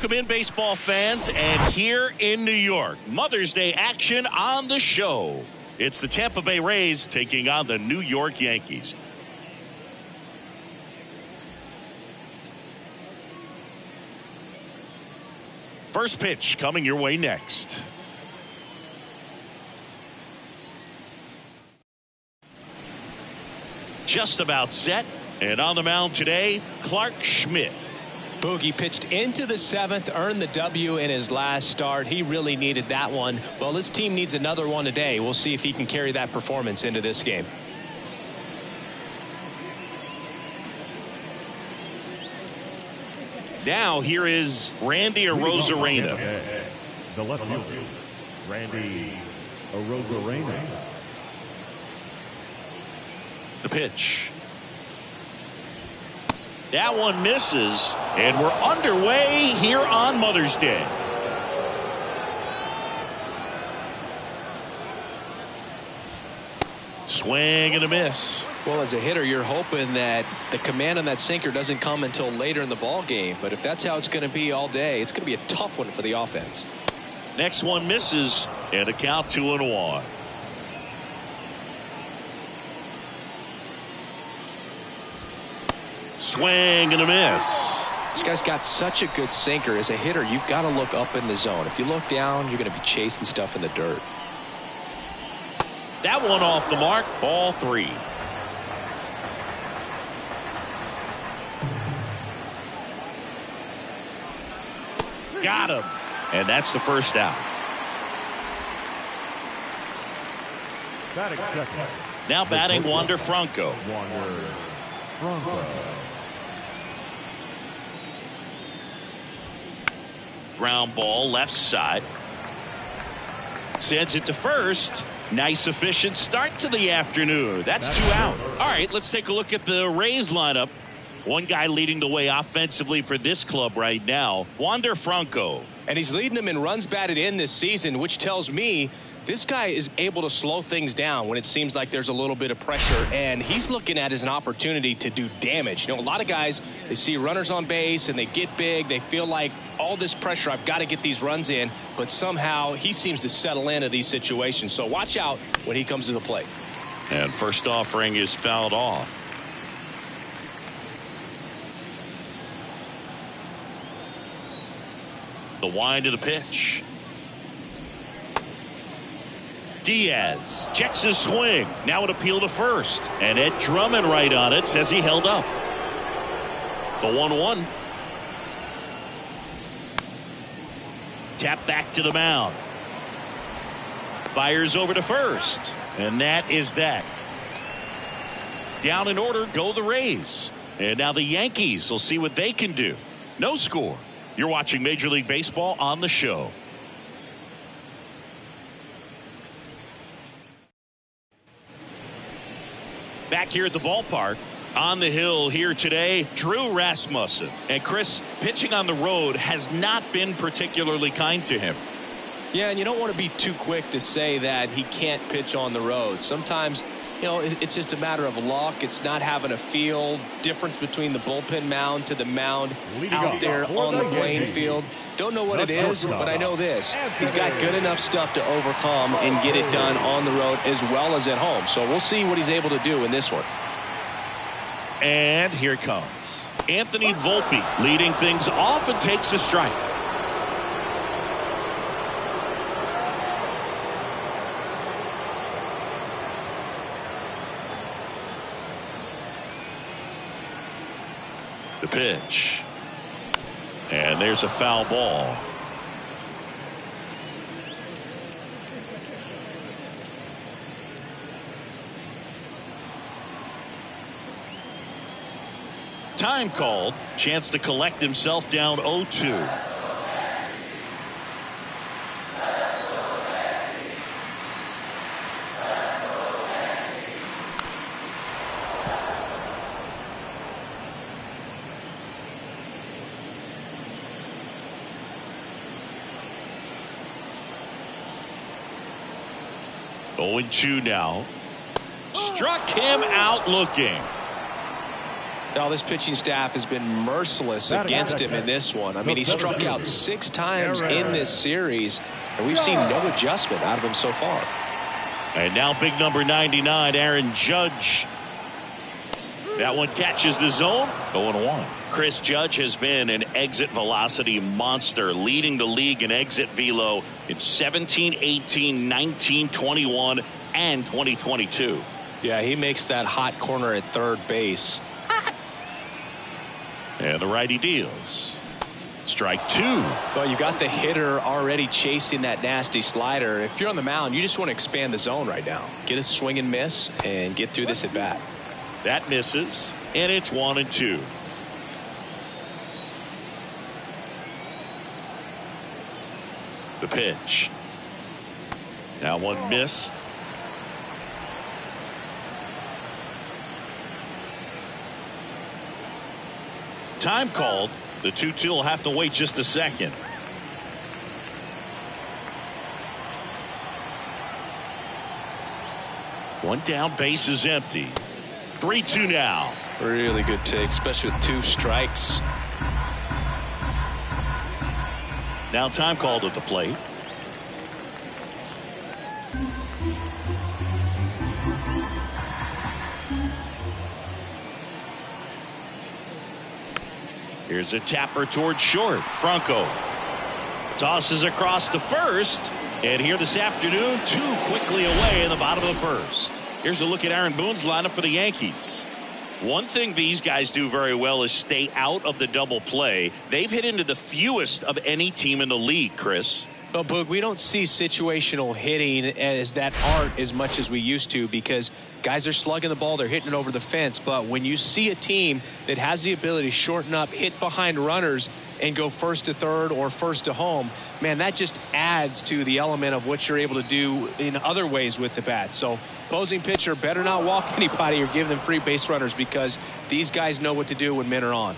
Welcome in, baseball fans, and here in New York, Mother's Day action on the show. It's the Tampa Bay Rays taking on the New York Yankees. First pitch coming your way next. Just about set, and on the mound today, Clark Schmidt. Boogie pitched into the seventh, earned the W in his last start. He really needed that one. Well, his team needs another one today. We'll see if he can carry that performance into this game. Now here is Randy Arozarena. The left fielder, Randy Arozarena. The pitch. That one misses, and we're underway here on Mother's Day. Swing and a miss. Well, as a hitter, you're hoping that the command on that sinker doesn't come until later in the ball game. But if that's how it's going to be all day, it's going to be a tough one for the offense. Next one misses, and a count 2-1. Swing and a miss. This guy's got such a good sinker. As a hitter, you've got to look up in the zone. If you look down, you're going to be chasing stuff in the dirt. That one off the mark. Ball 3. Got him. And that's the first out. Now batting Wander Franco. Ground ball left side. Sends it to first. Nice efficient start to the afternoon. That's 2 out. All right, let's take a look at the Rays lineup. One guy leading the way offensively for this club right now, Wander Franco. And he's leading them in runs batted in this season, which tells me this guy is able to slow things down when it seems like there's a little bit of pressure, and he's looking at it as an opportunity to do damage. You know, a lot of guys, they see runners on base and they get big. They feel like all this pressure, I've got to get these runs in, but somehow he seems to settle into these situations. So watch out when he comes to the plate. And first offering is fouled off. The wind of the pitch. Diaz checks his swing. Now an appeal to first. And Ed Drummond right on it says he held up. The 1-1. Tap back to the mound. Fires over to first. And that is that. Down in order go the Rays. And now the Yankees will see what they can do. No score. You're watching Major League Baseball on the show. Back here at the ballpark, on the hill here today, Drew Rasmussen. And Chris, pitching on the road has not been particularly kind to him. Yeah, and you don't want to be too quick to say that he can't pitch on the road. Sometimes, you know, it's just a matter of luck. It's not having a feel difference between the bullpen mound to the mound out there on the playing field. Don't know what it is, but I know this. He's got good enough stuff to overcome and get it done on the road as well as at home. So we'll see what he's able to do in this one. And here it comes. Anthony Volpe leading things off and takes a strike. The pitch. And there's a foul ball. Time called. Chance to collect himself down 0-2. Oh, 2 now. Struck him out looking. Now, this pitching staff has been merciless against him in this one. I mean, he struck out 6 times in this series, and we've seen no adjustment out of him so far. And now big number 99, Aaron Judge. That one catches the zone. 0-1. Chris Judge has been an exit velocity monster, leading the league in exit velo in 17, 18, 19, 21, and 2022. Yeah, he makes that hot corner at third base. And the righty deals. Strike 2. Well, you got the hitter already chasing that nasty slider. If you're on the mound, you just want to expand the zone right now. Get a swing and miss and get through this at bat. That misses, and it's 1-2. The pitch. Now one missed. Time called. The 2-2 will have to wait just a second. One down, base is empty. 3-2 now. Really good take, especially with 2 strikes. Now time called at the plate. Here's a tapper towards short. Franco tosses across to first. And here this afternoon, 2 quickly away in the bottom of the first. Here's a look at Aaron Boone's lineup for the Yankees. One thing these guys do very well is stay out of the double play. They've hit into the fewest of any team in the league, Chris. Well, Boog, we don't see situational hitting as that art as much as we used to because guys are slugging the ball, they're hitting it over the fence. But when you see a team that has the ability to shorten up, hit behind runners, and go first to third or first to home, man, that just adds to the element of what you're able to do in other ways with the bat. So opposing pitcher better not walk anybody or give them free base runners because these guys know what to do when men are on.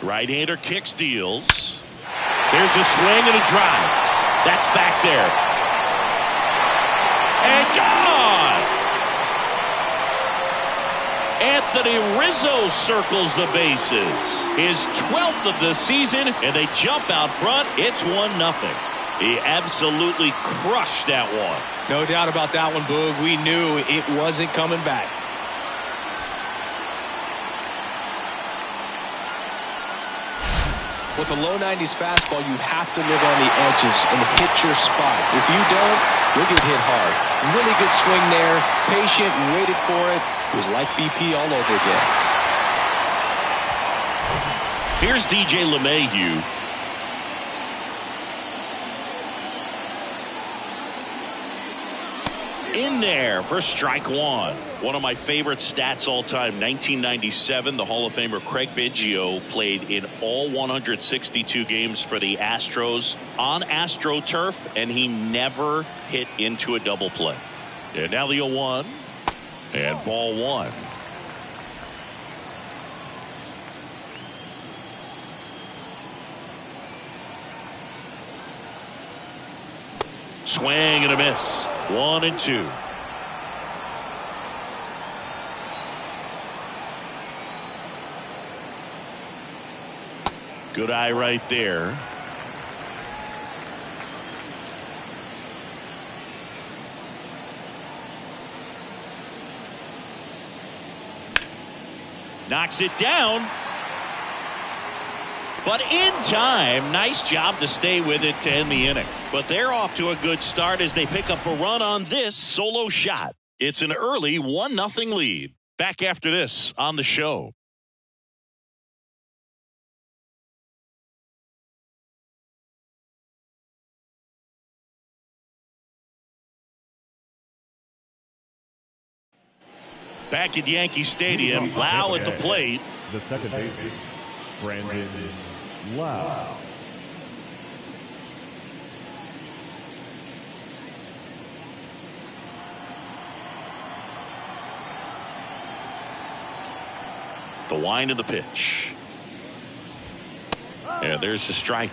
Right-hander kicks, deals. There's a swing and a drive. That's back there. And gone! Anthony Rizzo circles the bases. His 12th of the season, and they jump out front. It's 1-0. He absolutely crushed that one. No doubt about that one, Boog. We knew it wasn't coming back. With a low 90s fastball, you have to live on the edges and hit your spots. If you don't, you'll get hit hard. Really good swing there. Patient, waited for it. It was like BP all over again. Here's DJ LeMahieu. In there for strike 1. One of my favorite stats all time, 1997, the Hall of Famer Craig Biggio played in all 162 games for the Astros on AstroTurf, and he never hit into a double play. And now the 0-1 and ball 1. Swing and a miss. 1-2. Good eye right there. Knocks it down. But in time, nice job to stay with it to end the inning. But they're off to a good start as they pick up a run on this solo shot. It's an early 1-0 lead. Back after this on the show. Back at Yankee Stadium, Lau at the plate. The second baseman, Brandon Lau. The wind of the pitch. And there's the strike.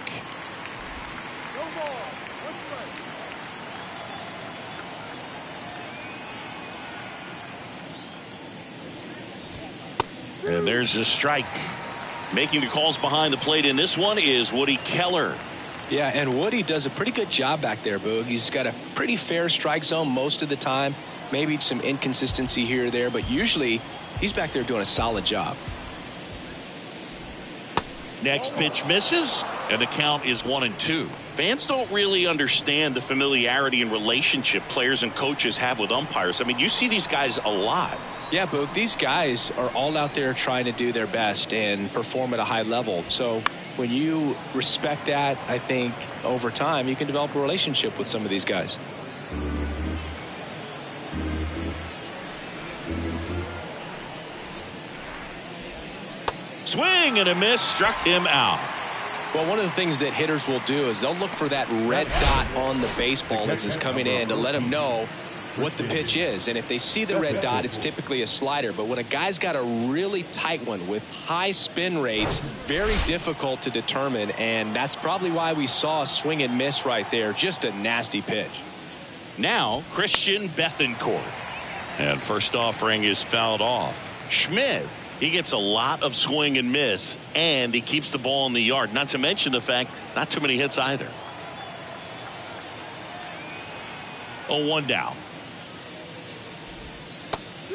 And there's a strike. Making the calls behind the plate in this one is Woody Keller. Yeah, and Woody does a pretty good job back there, Boog. He's got a pretty fair strike zone most of the time. Maybe some inconsistency here or there, but usually he's back there doing a solid job. Next pitch misses, and the count is 1-2. Fans don't really understand the familiarity and relationship players and coaches have with umpires. I mean, you see these guys a lot. Yeah, Boog, these guys are all out there trying to do their best and perform at a high level. So when you respect that, I think over time you can develop a relationship with some of these guys. Swing and a miss, struck him out. Well, one of the things that hitters will do is they'll look for that red dot on the baseball as it's coming in to let them know what the pitch is. And if they see the red dot, it's typically a slider. But when a guy's got a really tight one with high spin rates, very difficult to determine. And that's probably why we saw a swing and miss right there. Just a nasty pitch. Now Christian Bethancourt. And first offering is fouled off. Schmidt. He gets a lot of swing and miss, and he keeps the ball in the yard. Not to mention the fact, not too many hits either. 0-1 down.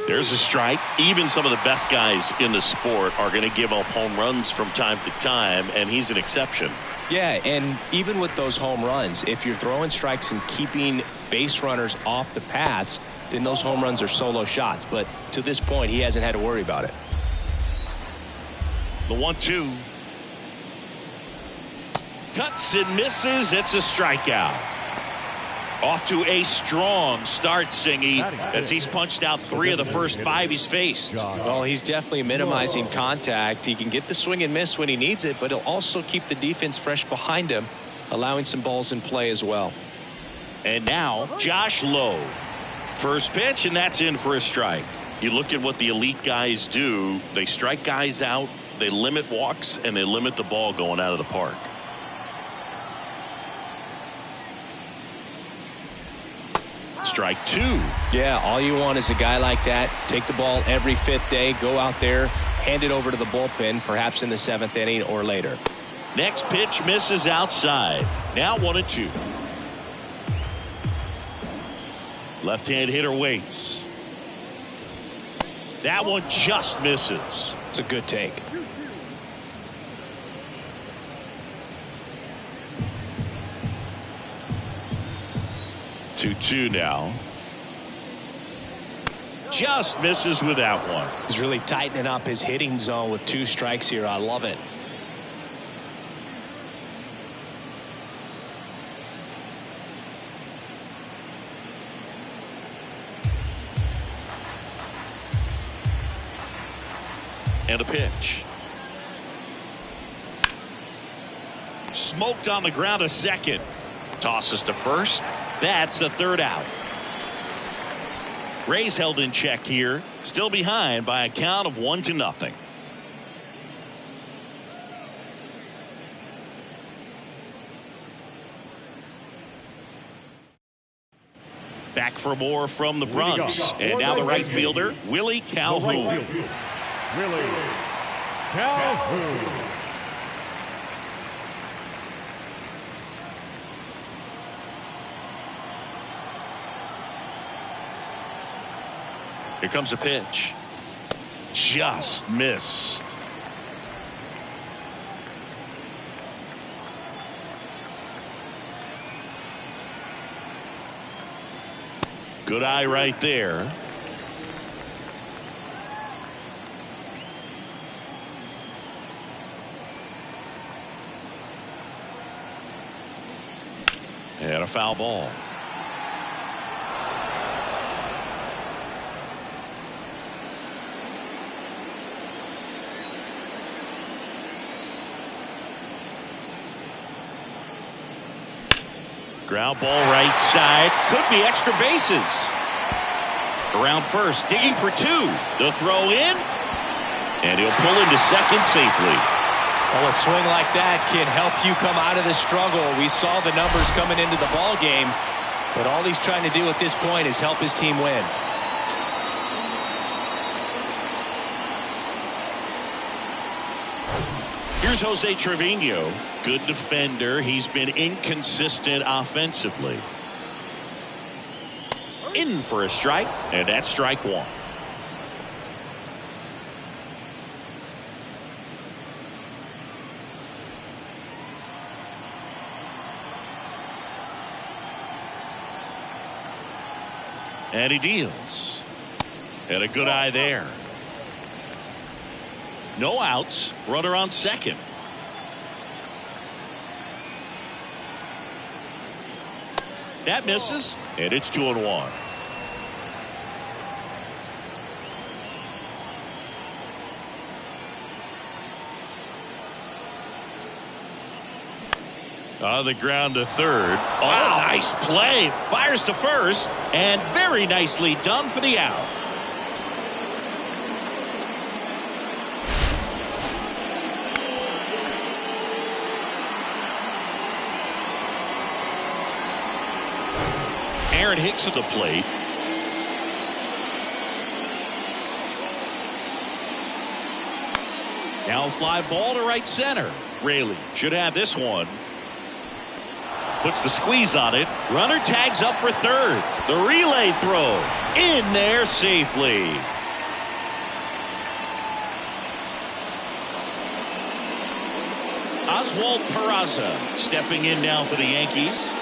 There's a strike. Even some of the best guys in the sport are going to give up home runs from time to time, and he's an exception. Yeah, and even with those home runs, if you're throwing strikes and keeping base runners off the paths, then those home runs are solo shots. But to this point, he hasn't had to worry about it. The 1-2. Cuts and misses. It's a strikeout. Off to a strong start, Singy, as he's punched out 3 of the first 5 he's faced. Well, he's definitely minimizing contact. He can get the swing and miss when he needs it, but he'll also keep the defense fresh behind him, allowing some balls in play as well. And now Josh Lowe. First pitch, and that's in for a strike. You look at what the elite guys do. They strike guys out. They limit walks, and they limit the ball going out of the park. Strike 2. Yeah, all you want is a guy like that. Take the ball every 5th day, go out there, hand it over to the bullpen, perhaps in the 7th inning or later. Next pitch misses outside. Now 1-2. Left-hand hitter waits. That one just misses. It's a good take. Two now. Just misses with that one. He's really tightening up his hitting zone with 2 strikes here. I love it. And a pitch. Smoked on the ground a second. Tosses to first. That's the 3rd out. Rays held in check here. Still behind by a count of 1-0. Back for more from the Bronx. And now the right fielder, Willie Calhoun. Willie Calhoun. Here comes a pitch. Just missed. Good eye right there. And a foul ball. Ground ball right side. Could be extra bases. Around first, digging for 2. The throw in. And he'll pull into second safely. Well, a swing like that can help you come out of the struggle. We saw the numbers coming into the ball game, but all he's trying to do at this point is help his team win. Here's Jose Trevino. Good defender. He's been inconsistent offensively. In for a strike, and that's strike one. And he deals. And a good eye there. No outs. Runner on second. That misses, and it's 2-1. On the ground to third. Oh, nice play. Fires to first, and very nicely done for the out. Aaron Hicks at the plate. Now a fly ball to right center. Raley should have this one. Puts the squeeze on it. Runner tags up for third. The relay throw in there safely. Oswald Peraza stepping in now for the Yankees.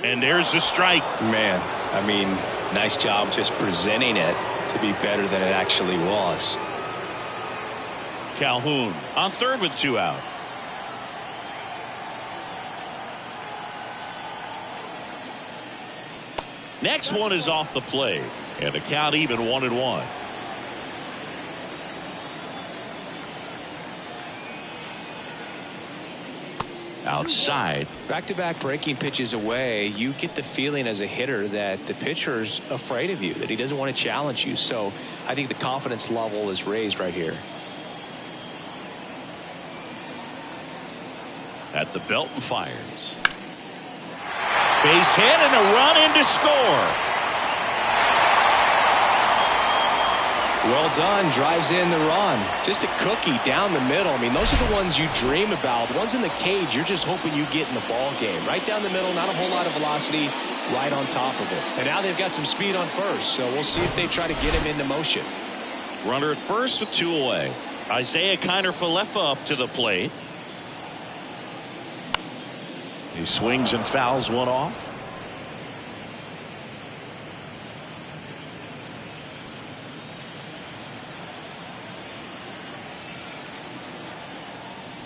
And there's the strike. Man, I mean, nice job just presenting it to be better than it actually was. Calhoun on third with 2 out. Next one is off the plate, and the count even 1-1. Outside. Back-to-back breaking pitches away, you get the feeling as a hitter that the pitcher's afraid of you, that he doesn't want to challenge you. So I think the confidence level is raised right here. At the belt and fires. Base hit and a run in to score. Well done. Drives in the run. Just a cookie down the middle. I mean, those are the ones you dream about. The ones in the cage, you're just hoping you get in the ball game. Right down the middle, not a whole lot of velocity, right on top of it. And now they've got some speed on first, so we'll see if they try to get him into motion. Runner at first with 2 away. Isaiah Kiner-Falefa up to the plate. He swings and fouls one off.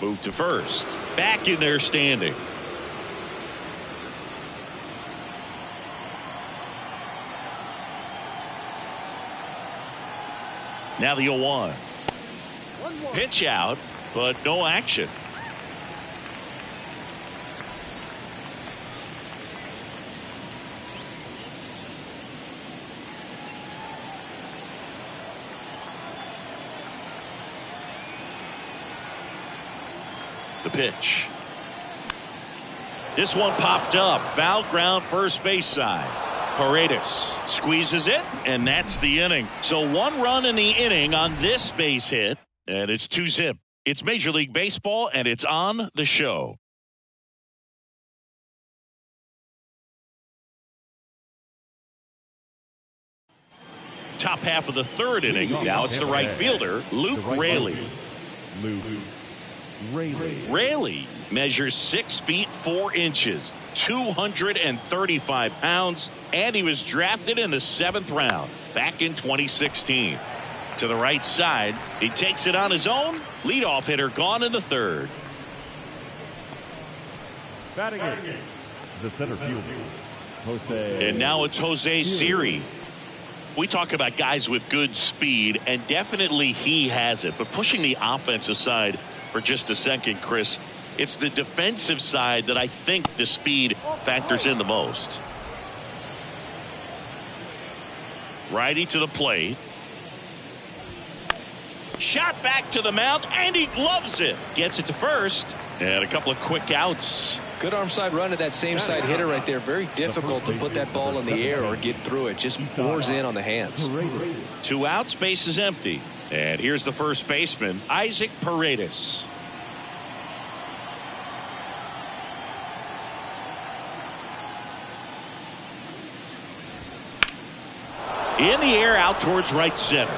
Move to first. Back in there standing. Now the 0-1. Pitch out, but no action. The pitch. This one popped up. Foul ground first base side. Paredes squeezes it, and that's the inning. So 1 run in the inning on this base hit, and it's 2-zip. It's Major League Baseball, and it's on the show. Top half of the third inning. Now it's the right fielder, Luke Raley. Raley measures 6 feet 4 inches, 235 pounds, and he was drafted in the 7th round back in 2016. To the right side, he takes it on his own. Leadoff hitter gone in the 3rd. Batting it, the center fielder, Jose. And now it's Jose Siri. We talk about guys with good speed, and definitely he has it. But pushing the offense aside for just a second, Chris, it's the defensive side that I think the speed factors in the most. Righty to the plate. Shot back to the mound, and he gloves it. Gets it to first. And a couple of quick outs. Good arm side run to that same side hitter right there. Very difficult to put that ball in the air or get through it. Just pours in on the hands. 2 outs, base is empty. And here's the first baseman, Isaac Paredes. In the air, out towards right center.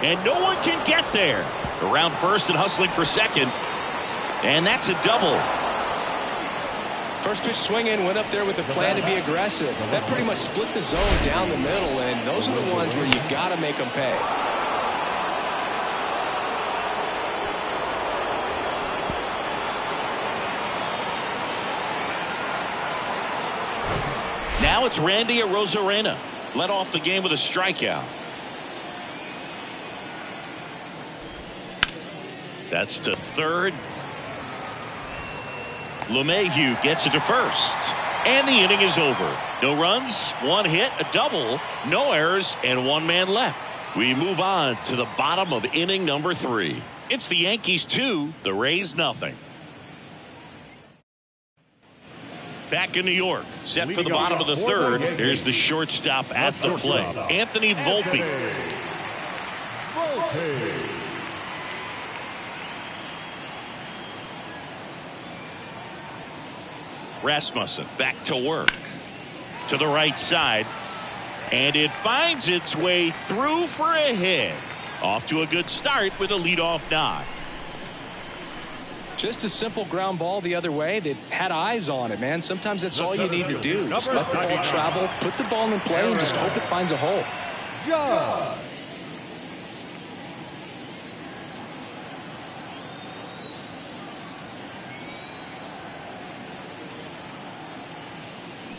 And no one can get there. Around first and hustling for second. And that's a double. First pitch swinging, went up there with a plan to be aggressive. That pretty much split the zone down the middle, and those are the ones where you got to make them pay. Now it's Randy Arozarena. Led off the game with a strikeout. That's to third. LeMahieu gets it to first. And the inning is over. No runs, 1 hit, a double, no errors, and 1 man left. We move on to the bottom of inning number 3. It's the Yankees 2, the Rays nothing. Back in New York, set for the bottom of the third. Here's the shortstop at the plate, Anthony Volpe. Rasmussen back to work. To the right side. And it finds its way through for a hit. Off to a good start with a leadoff knock. Just a simple ground ball the other way that had eyes on it, man. Sometimes that's all you need to do. Just let the ball travel, put the ball in play, and just hope it finds a hole.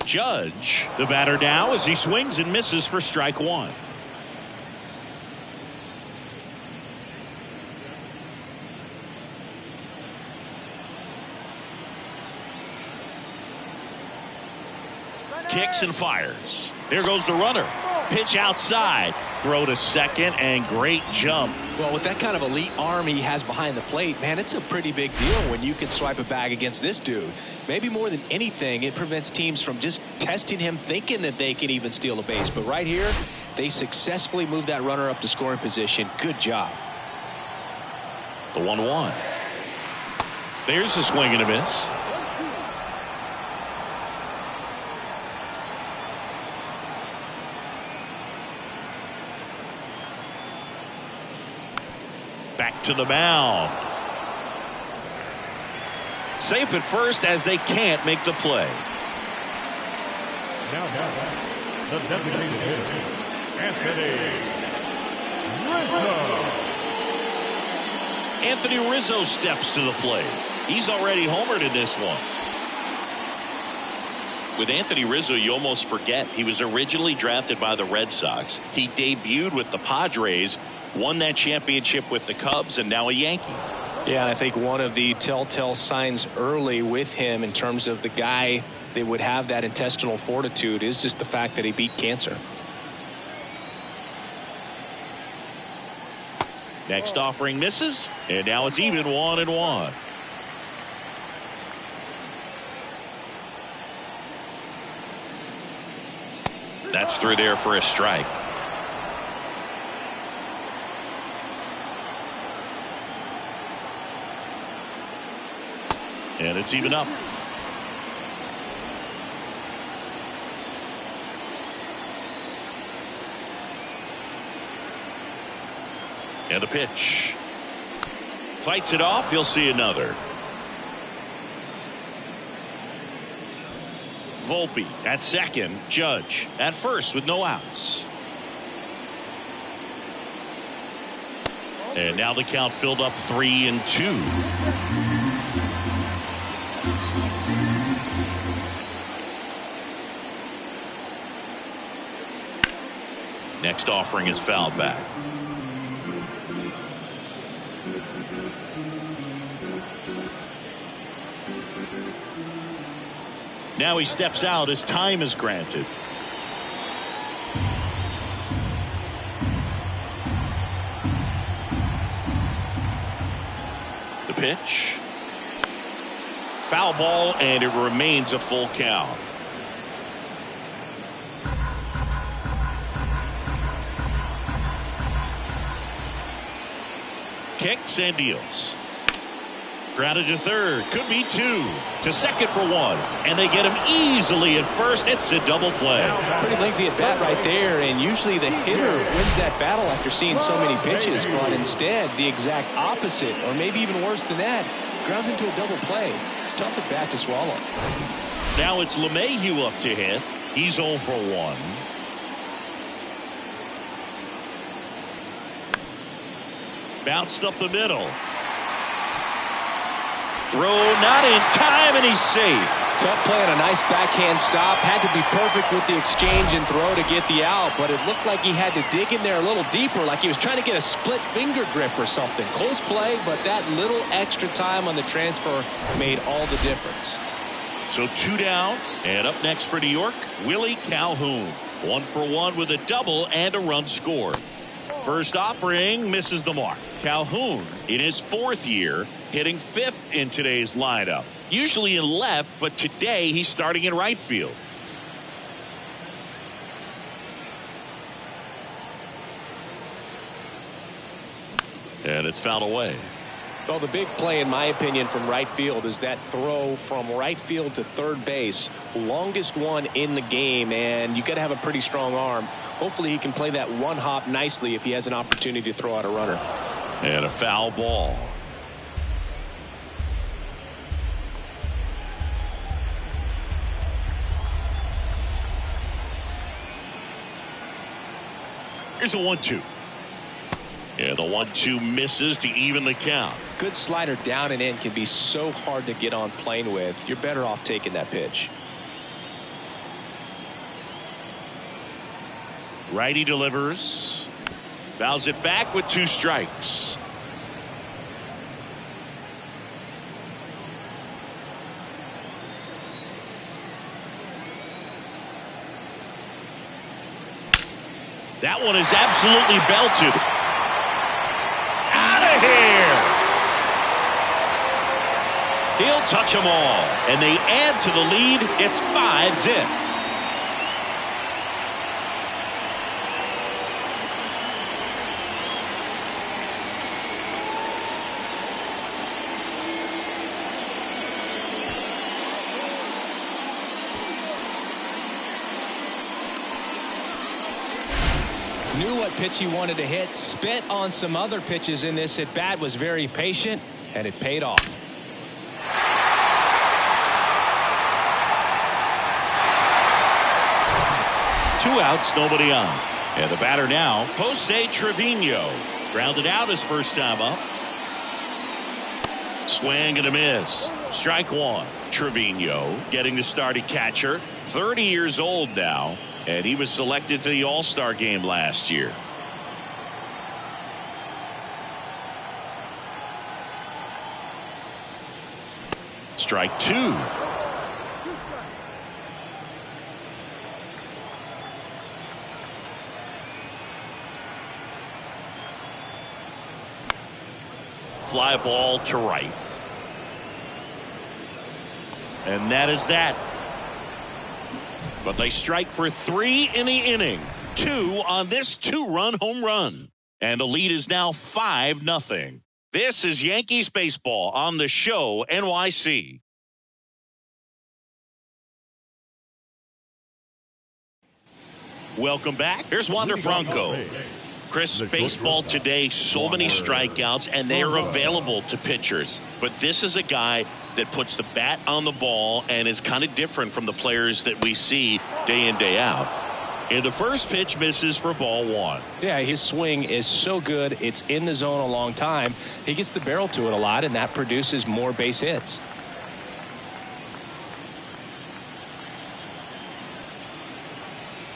Judge, the batter now, as he swings and misses for strike 1. Kicks and fires. There goes the runner. Pitch outside. Throw to second, and great jump. Well, with that kind of elite arm he has behind the plate, man, it's a pretty big deal when you can swipe a bag against this dude. Maybe more than anything, it prevents teams from just testing him, thinking that they can even steal a base. But right here, they successfully moved that runner up to scoring position. Good job. The 1-1. There's a swing and a miss. Back to the mound. Safe at first as they can't make the play. Now, the designated hitter, Anthony Rizzo steps to the plate. He's already homered in this one. With Anthony Rizzo, you almost forget he was originally drafted by the Red Sox. He debuted with the Padres, won that championship with the Cubs, and now a Yankee. Yeah, and I think one of the telltale signs early with him in terms of the guy that would have that intestinal fortitude is just the fact that he beat cancer. Next offering misses, and now it's even 1-1. That's through there for a strike. And it's even up. And a pitch. Fights it off. You'll see another. Volpe at second. Judge at first with no outs. And now the count filled up 3-2. Next offering is fouled back. Now he steps out as time is granted. The pitch. Foul ball, and it remains a full count. Kicks and deals. Grounded to third. Could be two. To second for one. And they get him easily at first. It's a double play. Pretty lengthy at bat right there. And usually the hitter wins that battle after seeing so many pitches. But instead, the exact opposite, or maybe even worse than that, grounds into a double play. Tough at bat to swallow. Now it's LeMahieu up to hit. He's 0 for 1. Bounced up the middle. Throw not in time, and he's safe. Tough play on a nice backhand stop. Had to be perfect with the exchange and throw to get the out, but it looked like he had to dig in there a little deeper, like he was trying to get a split finger grip or something. Close play, but that little extra time on the transfer made all the difference. So 2 down, and up next for New York, Willie Calhoun. 1 for 1 with a double and a run scored. First offering misses the mark. Calhoun, in his 4th year, hitting 5th in today's lineup. Usually in left, but today he's starting in right field. And it's fouled away. Well, the big play, in my opinion, from right field is that throw from right field to third base. Longest one in the game, and you got to have a pretty strong arm. Hopefully he can play that one hop nicely if he has an opportunity to throw out a runner. And a foul ball. Here's a 1-2. Yeah, the 1-2 misses to even the count. Good slider down and in can be so hard to get on plane with. You're better off taking that pitch. Righty delivers. Fouls it back with 2 strikes. That one is absolutely belted. Out of here. He'll touch them all, and they add to the lead. It's 5-zip. Knew what pitch he wanted to hit, spit on some other pitches in this at bat, was very patient, and it paid off. Two outs, nobody on. And the batter now, Jose Trevino. Grounded out his first time up. Swing and a miss. Strike 1. Trevino getting the start at catcher. 30 years old now. And he was selected to the All-Star game last year. Strike 2. Fly ball to right. And that is that. But they strike for 3 in the inning. 2 on this 2-run home run. And the lead is now 5-0. This is Yankees baseball on the show NYC. Welcome back. Here's Wander Franco. Chris, baseball today, so many strikeouts, and they are available to pitchers. But this is a guy that puts the bat on the ball and is kind of different from the players that we see day in, day out. And the first pitch misses for ball 1. Yeah, his swing is so good. It's in the zone a long time. He gets the barrel to it a lot, and that produces more base hits.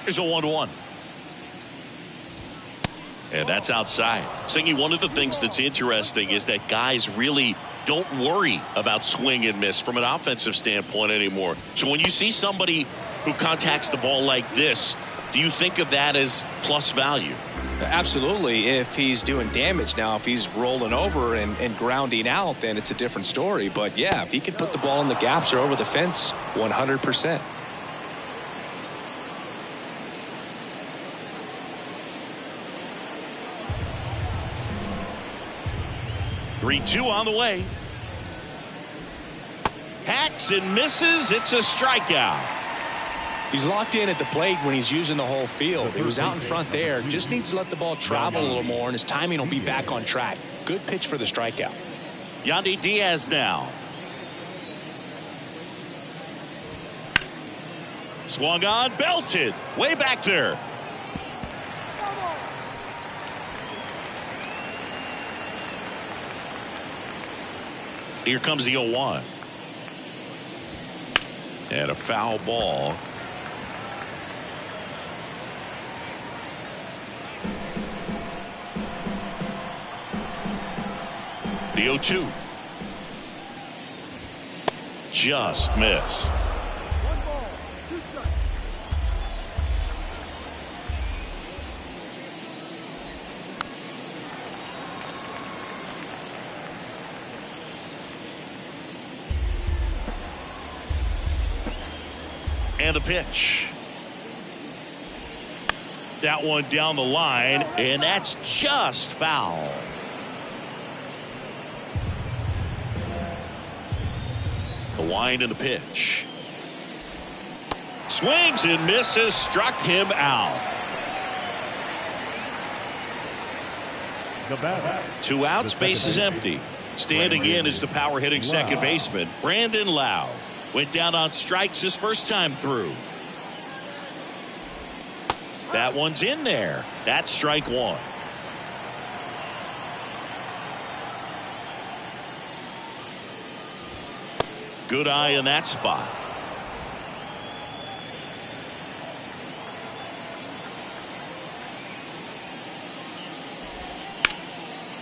Here's a 1-1. And that's outside. Singy, one of the things that's interesting is that guys really don't worry about swing and miss from an offensive standpoint anymore. So when you see somebody who contacts the ball like this, do you think of that as plus value? Absolutely, if he's doing damage. Now, if he's rolling over and grounding out, then it's a different story. But, yeah, if he can put the ball in the gaps or over the fence, 100%. 3-2 on the way. Hacks and misses. It's a strikeout. He's locked in at the plate when he's using the whole field. He was out in front there. Just needs to let the ball travel a little more, and his timing will be back on track. Good pitch for the strikeout. Yandy Diaz now. Swung on, belted. Way back there. Here comes the 0-1. And a foul ball. The 0-2. Just missed. And the pitch. That one down the line, and that's just foul. The wind and the pitch. Swings and misses, struck him out. The batter. 2 outs, base is empty. Standing in is the power hitting second baseman, Brandon Lau. Went down on strikes his first time through. That one's in there. That's strike 1. Good eye in that spot.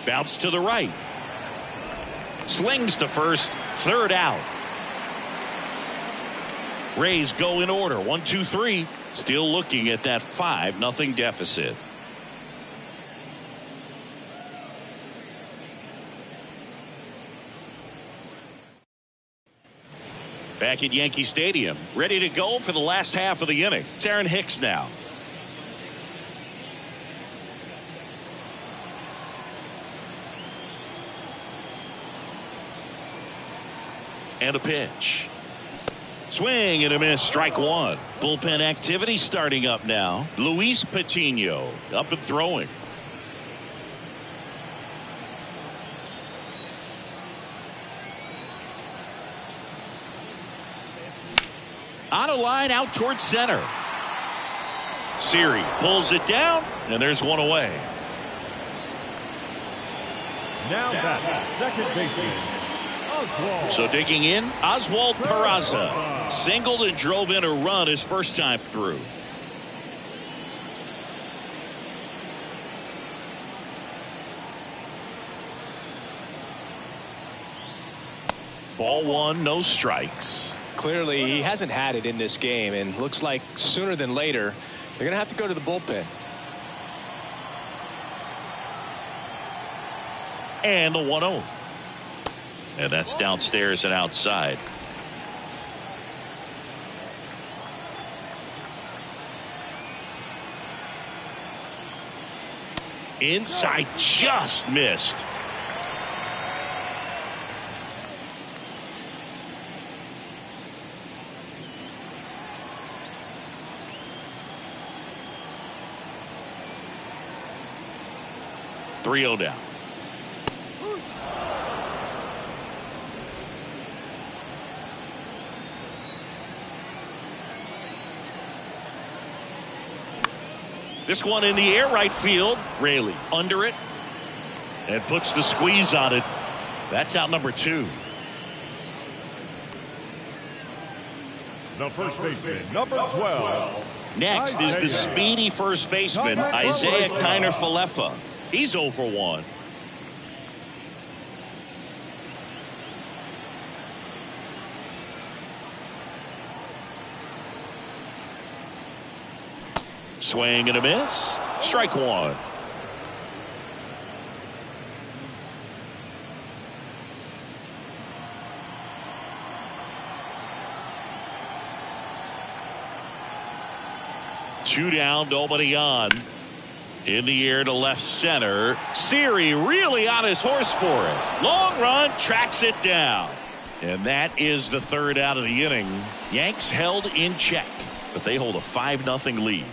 Bounce to the right. Slings to first. Third out. Rays go in order. 1, 2, 3. Still looking at that 5-0 deficit. Back at Yankee Stadium, ready to go for the last half of the inning. It's Aaron Hicks now. And a pitch. Swing and a miss, strike 1. Bullpen activity starting up now. Luis Patino up and throwing. On a line out towards center. Siri pulls it down, and there's one away. Now back, second baseman. So digging in, Oswald Peraza singled and drove in a run his first time through. Ball 1, no strikes. Clearly, he hasn't had it in this game, and looks like sooner than later, they're going to have to go to the bullpen. And the 1-0. And that's downstairs and outside. Inside, just missed. Three-0 down. This one in the air, right field. Raley under it and puts the squeeze on it. That's out number 2. The first baseman, number 12. Next is the speedy first baseman, Isaiah Kiner-Falefa. He's 0 for 1. Swing and a miss. Strike 1. 2 down, nobody on. In the air to left center. Siri really on his horse for it. Long run, tracks it down. And that is the 3rd out of the inning. Yanks held in check, but they hold a 5-0 lead.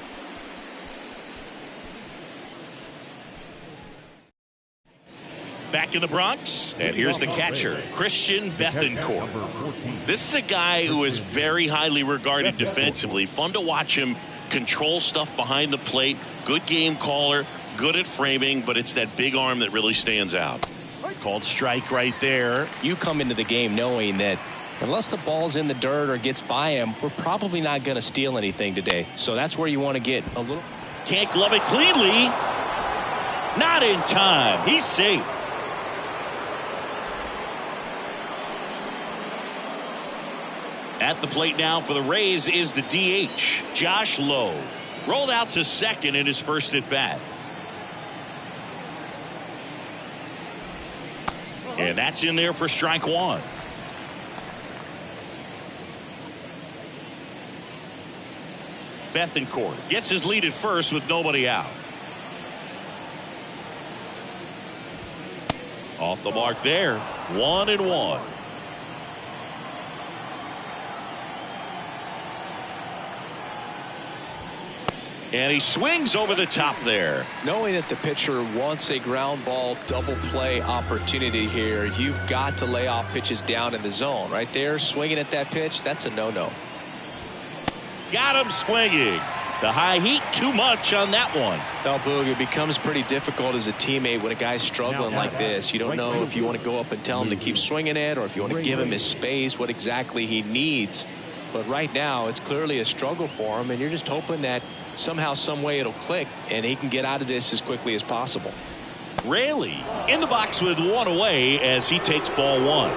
Back in the Bronx, and here's the catcher, Christian Bethancourt. This is a guy who is very highly regarded defensively. Fun to watch him control stuff behind the plate. Good game caller, good at framing, but it's that big arm that really stands out. Called strike right there. You come into the game knowing that unless the ball's in the dirt or gets by him, we're probably not going to steal anything today. So that's where you want to get a little. Can't glove it cleanly. Not in time. He's safe. At the plate now for the Rays is the DH, Josh Lowe. Rolled out to second in his first at bat. And that's in there for strike 1. Bethancourt gets his lead at first with nobody out. Off the mark there. 1-1. And he swings over the top there. Knowing that the pitcher wants a ground ball double play opportunity here, you've got to lay off pitches down in the zone. Right there, swinging at that pitch, that's a no-no. Got him swinging. The high heat, too much on that one. Now, Boog, it becomes pretty difficult as a teammate when a guy's struggling like this. You don't know if you want to go up and tell him to keep swinging it or if you want to give him his space, what exactly he needs. But right now, it's clearly a struggle for him, and you're just hoping that somehow, some way it'll click and he can get out of this as quickly as possible. Raley in the box with 1 away as he takes ball 1.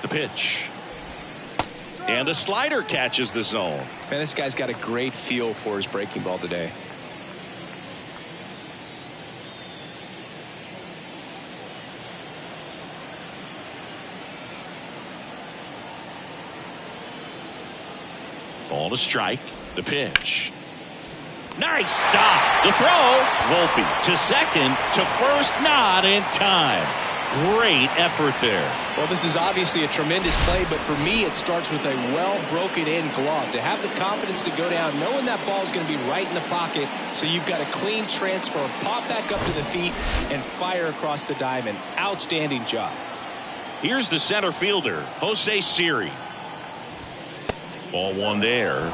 The pitch. And the slider catches the zone. Man, this guy's got a great feel for his breaking ball today. Ball to strike. The pitch. Nice stop. The throw. Volpe to second, to first, not in time. Great effort there. Well, this is obviously a tremendous play, but for me, it starts with a well broken in glove. To have the confidence to go down, knowing that ball is going to be right in the pocket, so you've got a clean transfer, pop back up to the feet, and fire across the diamond. Outstanding job. Here's the center fielder, Jose Siri. Ball 1 there.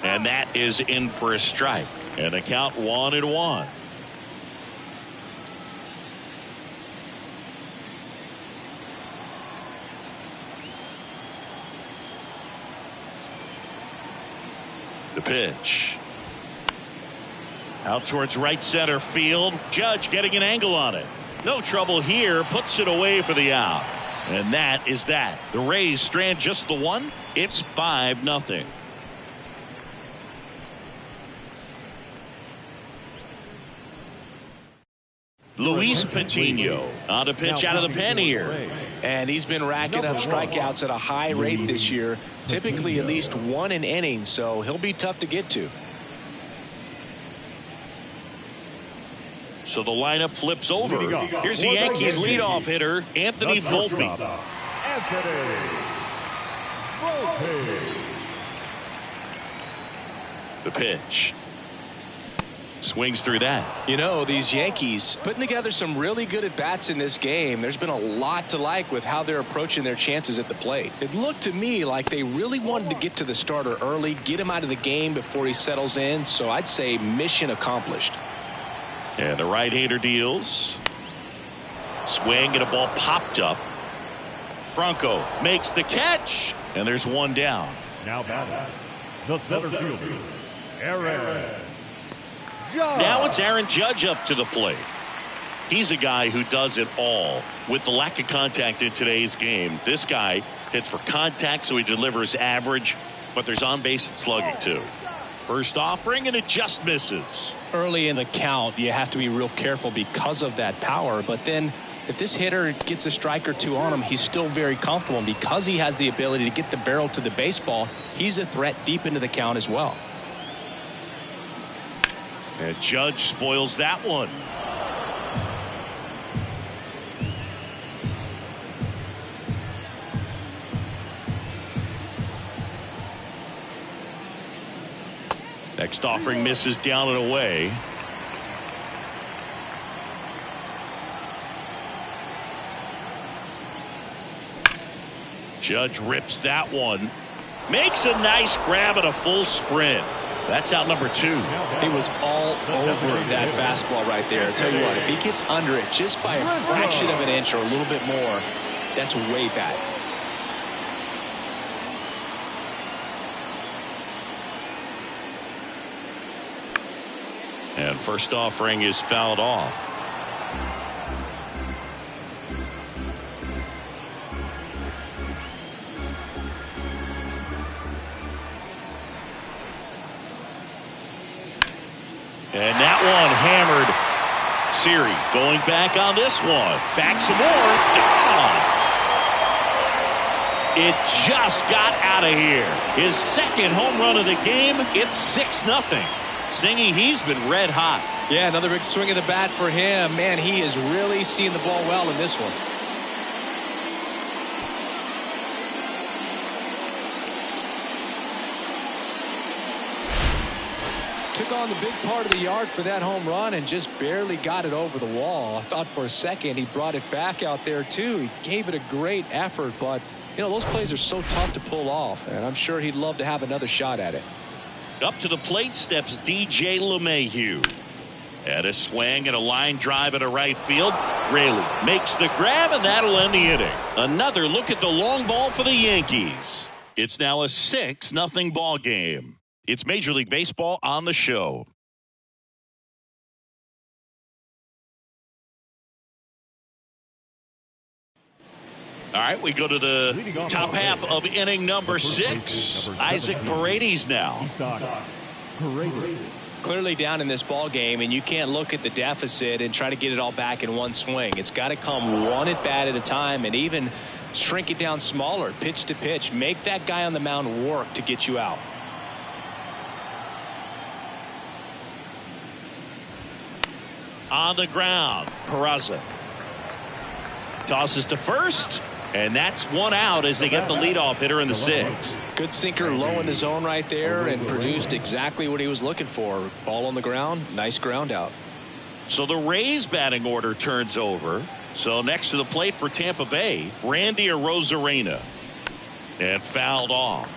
And that is in for a strike. And the count 1-1. The pitch. Out towards right center field. Judge getting an angle on it. No trouble here. Puts it away for the out. And that is that. The Rays strand just the 1. It's 5-0. Luis Patino on a pitch out of the pen here. And he's been racking up strikeouts at a high rate this year. Typically at least 1 an inning, so he'll be tough to get to. So the lineup flips over. Here's the Yankees leadoff hitter, Anthony Volpe. The pitch. Swings through that. You know, these Yankees putting together some really good at-bats in this game. There's been a lot to like with how they're approaching their chances at the plate. It looked to me like they really wanted to get to the starter early, get him out of the game before he settles in. So I'd say mission accomplished. And the right-hander deals. Swing and a ball popped up. Franco makes the catch. And there's 1 down. Now batting the center fielder, Aaron. Now it's Aaron Judge up to the plate. He's a guy who does it all. With the lack of contact in today's game, this guy Hits for contact, so he delivers average, but there's on base and slugging too. First offering, and it just misses. Early in the count, you have to be real careful because of that power. But then if this hitter gets a strike or two on him, he's still very comfortable. And because he has the ability to get the barrel to the baseball, he's a threat deep into the count as well. And Judge spoils that one. Next offering misses down and away. Judge rips that one. Makes a nice grab at a full sprint. That's out number 2. He was all over that fastball right there. I tell you what, if he gets under it just by a fraction of an inch or a little bit more, that's way bad. And first offering is fouled off. And that one hammered. Siri going back on this one. Back some more. Gone. It just got out of here. His second home run of the game. It's 6-0. Singy, he's been red hot. Yeah, another big swing of the bat for him. Man, he is really seeing the ball well in this one. Took on the big part of the yard for that home run and just barely got it over the wall. I thought for a second he brought it back out there too. He gave it a great effort, but you know, those plays are so tough to pull off, and I'm sure he'd love to have another shot at it. Up to the plate steps DJ LeMahieu. At a swing and a line drive at a right field. Raley makes the grab, and that'll end the inning. Another look at the long ball for the Yankees. It's now a 6-0 ball game. It's Major League Baseball on the show. All right, we go to the top half of inning number 6. Isaac Paredes now. Clearly down in this ball game, and you can't look at the deficit and try to get it all back in one swing. It's got to come one at bat at a time, and even shrink it down smaller, pitch to pitch. Make that guy on the mound work to get you out. On the ground, Peraza tosses to first, and that's one out as they get the leadoff hitter in the 6th. Good sinker low in the zone right there and produced exactly what he was looking for. Ball on the ground, nice ground out. So the Rays batting order turns over. So next to the plate for Tampa Bay, Randy Arozarena, and fouled off.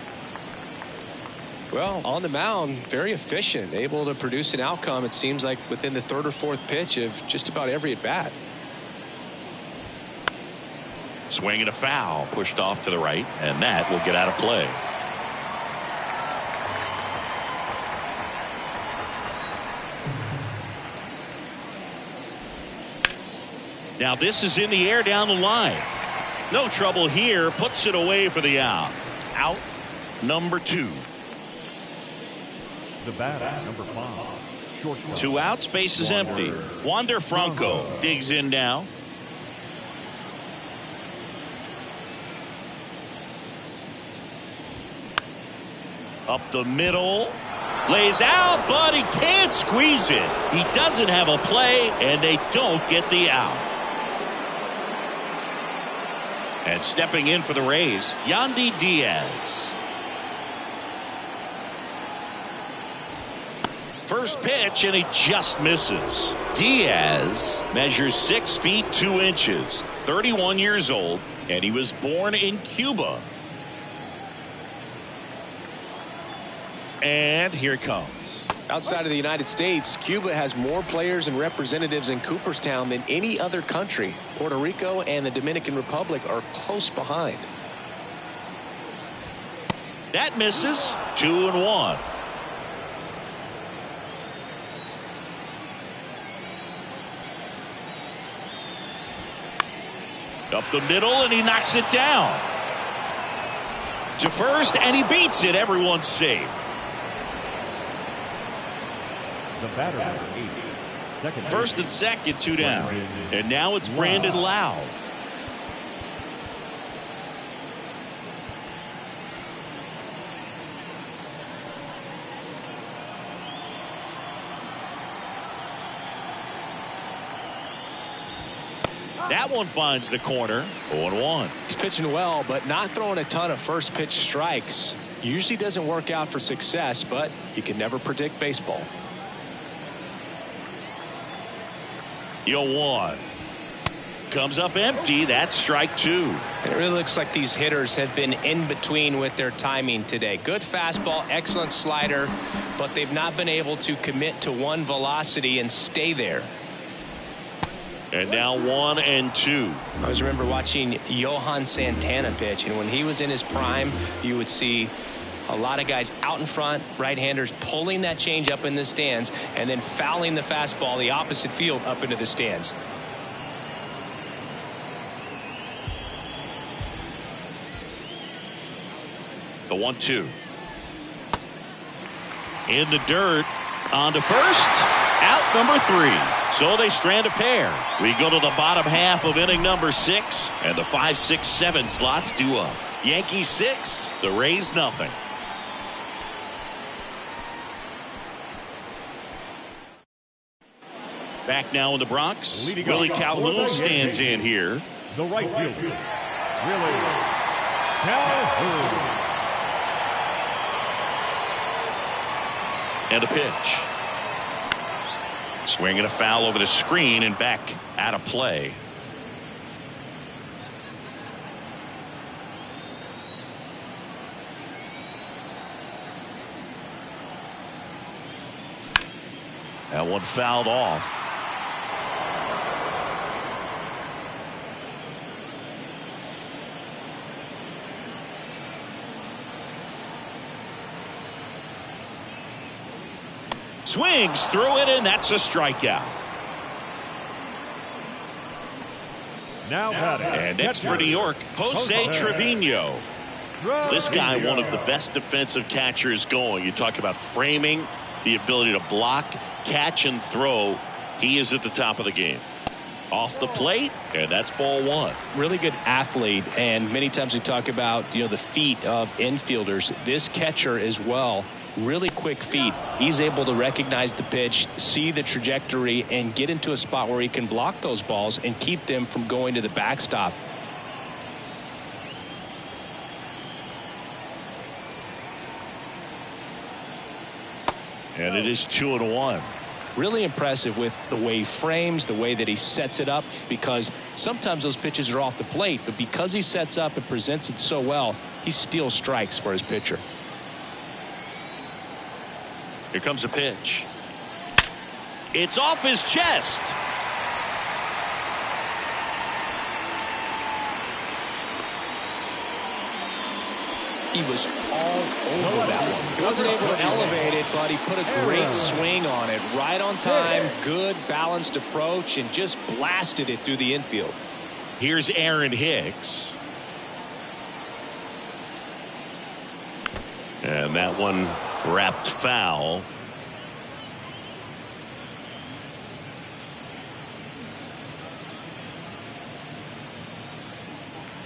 Well, on the mound, very efficient, able to produce an outcome, it seems like, within the 3rd or 4th pitch of just about every at bat. Swing and a foul, pushed off to the right, and that will get out of play. Now this is in the air down the line. No trouble here, puts it away for the out. Out number 2. The bat, number 5. Shortstop. 2 outs, base is empty. Wander Franco digs in now. Up the middle. Lays out, but he can't squeeze it. He doesn't have a play, and they don't get the out. And stepping in for the Rays, Yandy Diaz. First pitch, and he just misses. Diaz measures 6 feet 2 inches, 31 years old, and he was born in Cuba. And here it comes. Outside of the United States, Cuba has more players and representatives in Cooperstown than any other country. Puerto Rico and the Dominican Republic are close behind. That misses. 2-1. Up the middle, and he knocks it down. to first, and he beats it. Everyone's safe. The batter, number 8. Second First and second, 2 down. And now it's Brandon Lowe. That one finds the corner. 0-1. He's pitching well, but not throwing a ton of first pitch strikes. Usually doesn't work out for success, but you can never predict baseball. 0-1. Comes up empty. That's strike 2. It really looks like these hitters have been in between with their timing today. Good fastball, excellent slider, but they've not been able to commit to one velocity and stay there. And now 1-2. I always remember watching Johan Santana pitch, and when he was in his prime, you would see a lot of guys out in front, right-handers pulling that change up in the stands and then fouling the fastball the opposite field up into the stands. The 1-2. In the dirt. On to first. Out number 3. So they strand a pair. We go to the bottom half of inning number 6. And the 5, 6, 7 slots due up. Yankees 6. The Rays nothing. Back now in the Bronx. Willie Calhoun stands in here. The right fielder, Willie Calhoun. And a pitch. Swinging a foul over the screen and back out of play. That one fouled off. Swings through it, and that's a strikeout. Now batting. And next for New York, Jose Trevino. This guy, one of the best defensive catchers going. You talk about framing, the ability to block, catch, and throw. He is at the top of the game. Off the plate, and that's ball 1. Really good athlete, and many times we talk about the feet of infielders. This catcher as well. Really quick feet. He's able to recognize the pitch, see the trajectory, and get into a spot where he can block those balls and keep them from going to the backstop. And it is 2-1. Really impressive with the way he frames, the way that he sets it up, because sometimes those pitches are off the plate, but because he sets up and presents it so well, he steals strikes for his pitcher. Here comes a pitch. It's off his chest. He was all over that one. He wasn't able to elevate it, but he put a great swing on it. Right on time, good balanced approach, and just blasted it through the infield. Here's Aaron Hicks. And that one wrapped foul.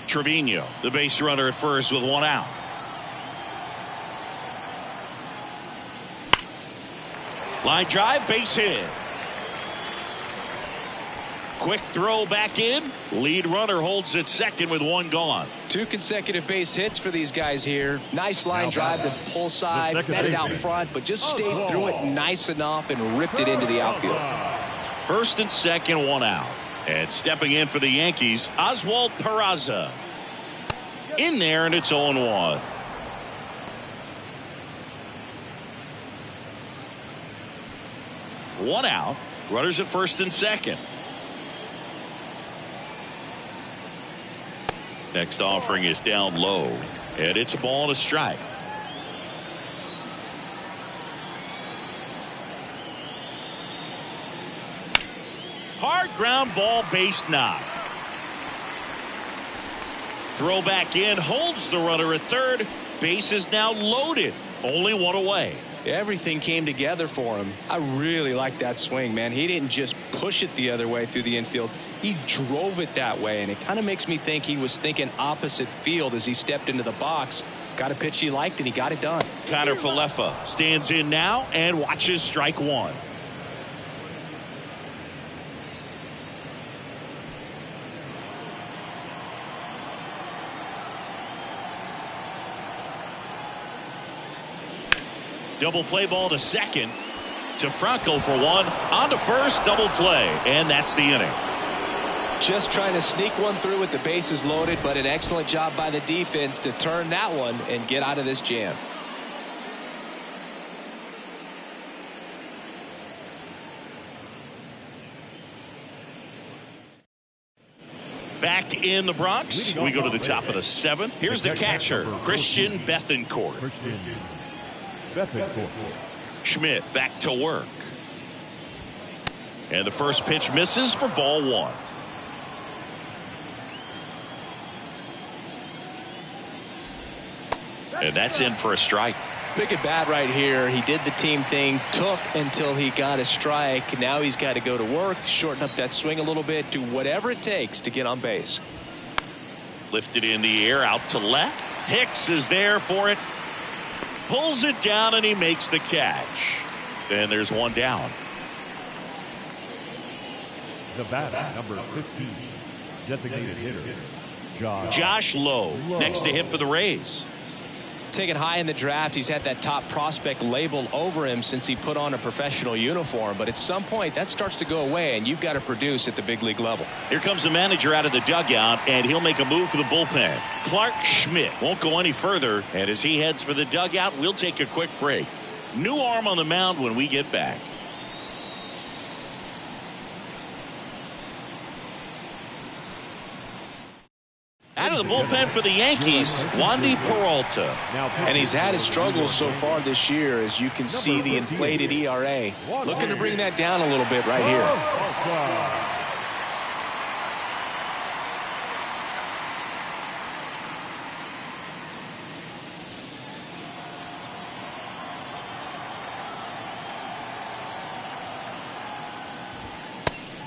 Trevino, the base runner at first with 1 out. Line drive, base hit. Quick throw back in. Lead runner holds at second with 1 gone. 2 consecutive base hits for these guys here. Nice line drive to the pull side, met it out front, but just stayed through it nice enough and ripped it into the outfield. First and second, 1 out. And stepping in for the Yankees, Oswald Peraza. In there, and it's 0-1. One out. Runners at first and second. Next offering is down low, and it's a ball and a strike. Hard ground ball, base knock. Throw back in, holds the runner at third, Bases now loaded. Only one away. Everything came together for him. I really like that swing, man. He didn't just push it the other way through the infield. He drove it that way, and it kind of makes me think he was thinking opposite field as he stepped into the box. Got a pitch he liked, and he got it done. Connor Falefa stands in now and watches strike one. Double play ball to second. To Franco for one. On to first. Double play. And that's the inning. Just trying to sneak one through with the bases loaded, but an excellent job by the defense to turn that one and get out of this jam. Back in the Bronx, we go to the top of the seventh. Here's the catcher, Christian Bethancourt. Schmidt back to work. And the first pitch misses for ball one. And that's in for a strike. Big at bat right here. He did the team thing, took until he got a strike. Now he's got to go to work, shorten up that swing a little bit, do whatever it takes to get on base. Lifted in the air out to left. Hicks is there for it. Pulls it down and he makes the catch. And there's one down. The batter, number 15, designated hitter, Josh Lowe, next to hit for the Rays. Taken high in the draft, he's had that top prospect label over him since he put on a professional uniform. But at some point, that starts to go away, and you've got to produce at the big league level. Here comes the manager out of the dugout, and he'll make a move for the bullpen. Clark Schmidt won't go any further, and as he heads for the dugout, we'll take a quick break. New arm on the mound when we get back. Out of the bullpen for the Yankees, Wandy Peralta. And he's had his struggles so far this year, as you can see the inflated ERA. Looking to bring that down a little bit right here.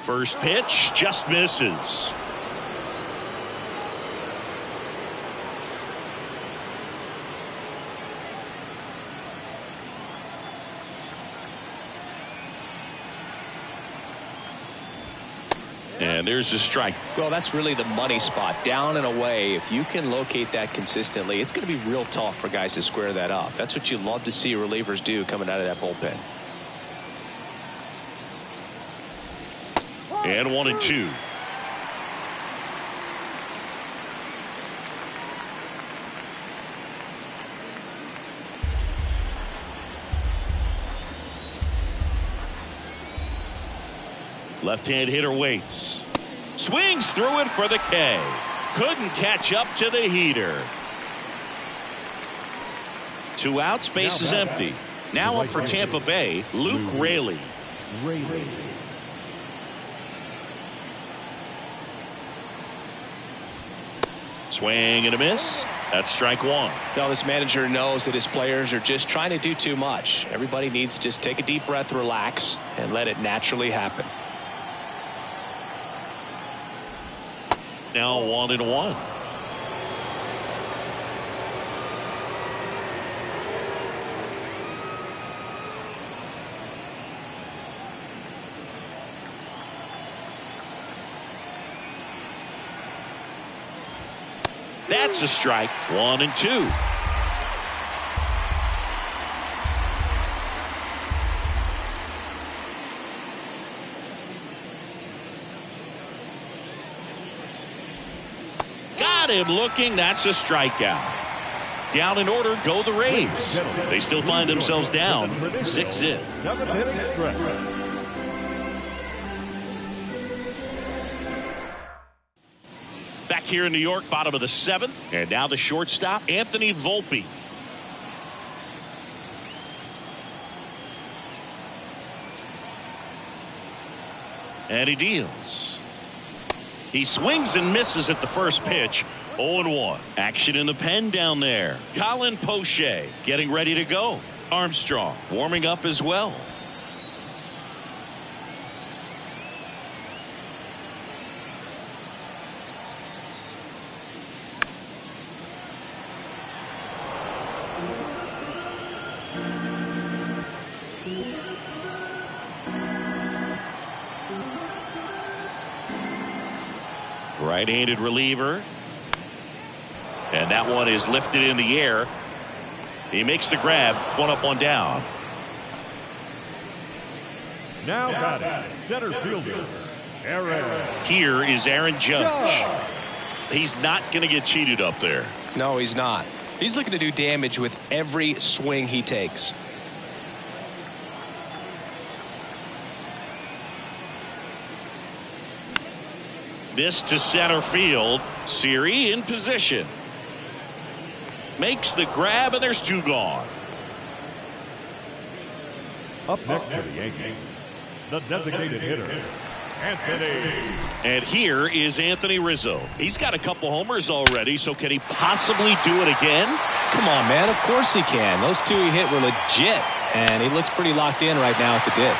First pitch just misses. And there's the strike. Well, that's really the money spot, down and away. If you can locate that consistently, it's going to be real tough for guys to square that up. That's what you love to see relievers do coming out of that bullpen. And 1-2. Left-hand hitter waits. Swings through it for the K. Couldn't catch up to the heater. 2 outs, base is empty. Now up for Tampa Bay, Luke Raley. Swing and a miss. That's strike one. Now this manager knows that his players are just trying to do too much. Everybody needs to just take a deep breath, relax, and let it naturally happen. Now 1-1. That's a strike. 1-2. Got him looking. That's a strikeout. Down in order go the Rays. They still find themselves down 6-0. Back here in New York, bottom of the 7th. And now the shortstop, Anthony Volpe. And he deals. He swings and misses at the first pitch. 0-1. Action in the pen down there. Colin Poche getting ready to go. Armstrong warming up as well. Right-handed reliever. And that one is lifted in the air. He makes the grab. 1 up, 1 down. Now batting, center fielder, Aaron. Here is Aaron Judge. He's not going to get cheated up there. No, he's not. He's looking to do damage with every swing he takes. This to center field. Siri in position. Makes the grab, and there's 2 gone. Up next for the Yankees, the designated hitter, Anthony. And here is Anthony Rizzo. He's got a couple homers already, so can he possibly do it again? Come on, man. Of course he can. Those 2 he hit were legit, and he looks pretty locked in right now at the dish.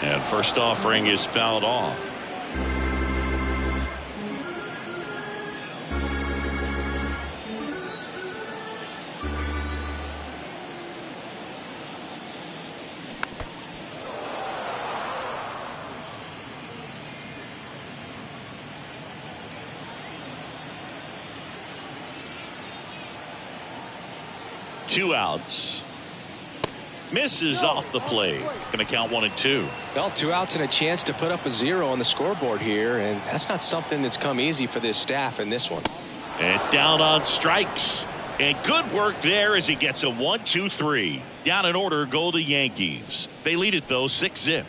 And first offering is fouled off. Two outs. Misses off the plate. Going to count 1 and 2. Well, 2 outs and a chance to put up a 0 on the scoreboard here, and that's not something that's come easy for this staff in this one. And down on strikes. And good work there as he gets a 1-2-3. Down in order go the Yankees. They lead it though 6-0.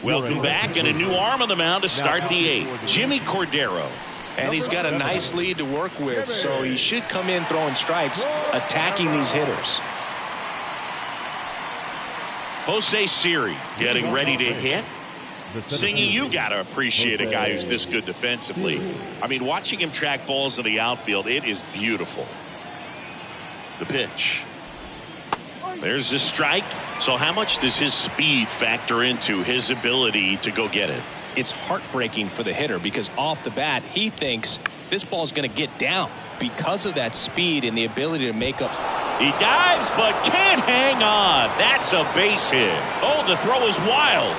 Welcome back, and a new arm on the mound to start the 8th. Jimmy Cordero. And he's got a nice lead to work with, so he should come in throwing strikes, attacking these hitters. Jose Siri getting ready to hit. Singing, you got to appreciate a guy who's this good defensively. I mean, watching him track balls in the outfield, it is beautiful. The pitch. There's the strike. So how much does his speed factor into his ability to go get it? It's heartbreaking for the hitter because off the bat, he thinks this ball's going to get down because of that speed and the ability to make up. He dives but can't hang on. That's a base hit. Oh, the throw is wild.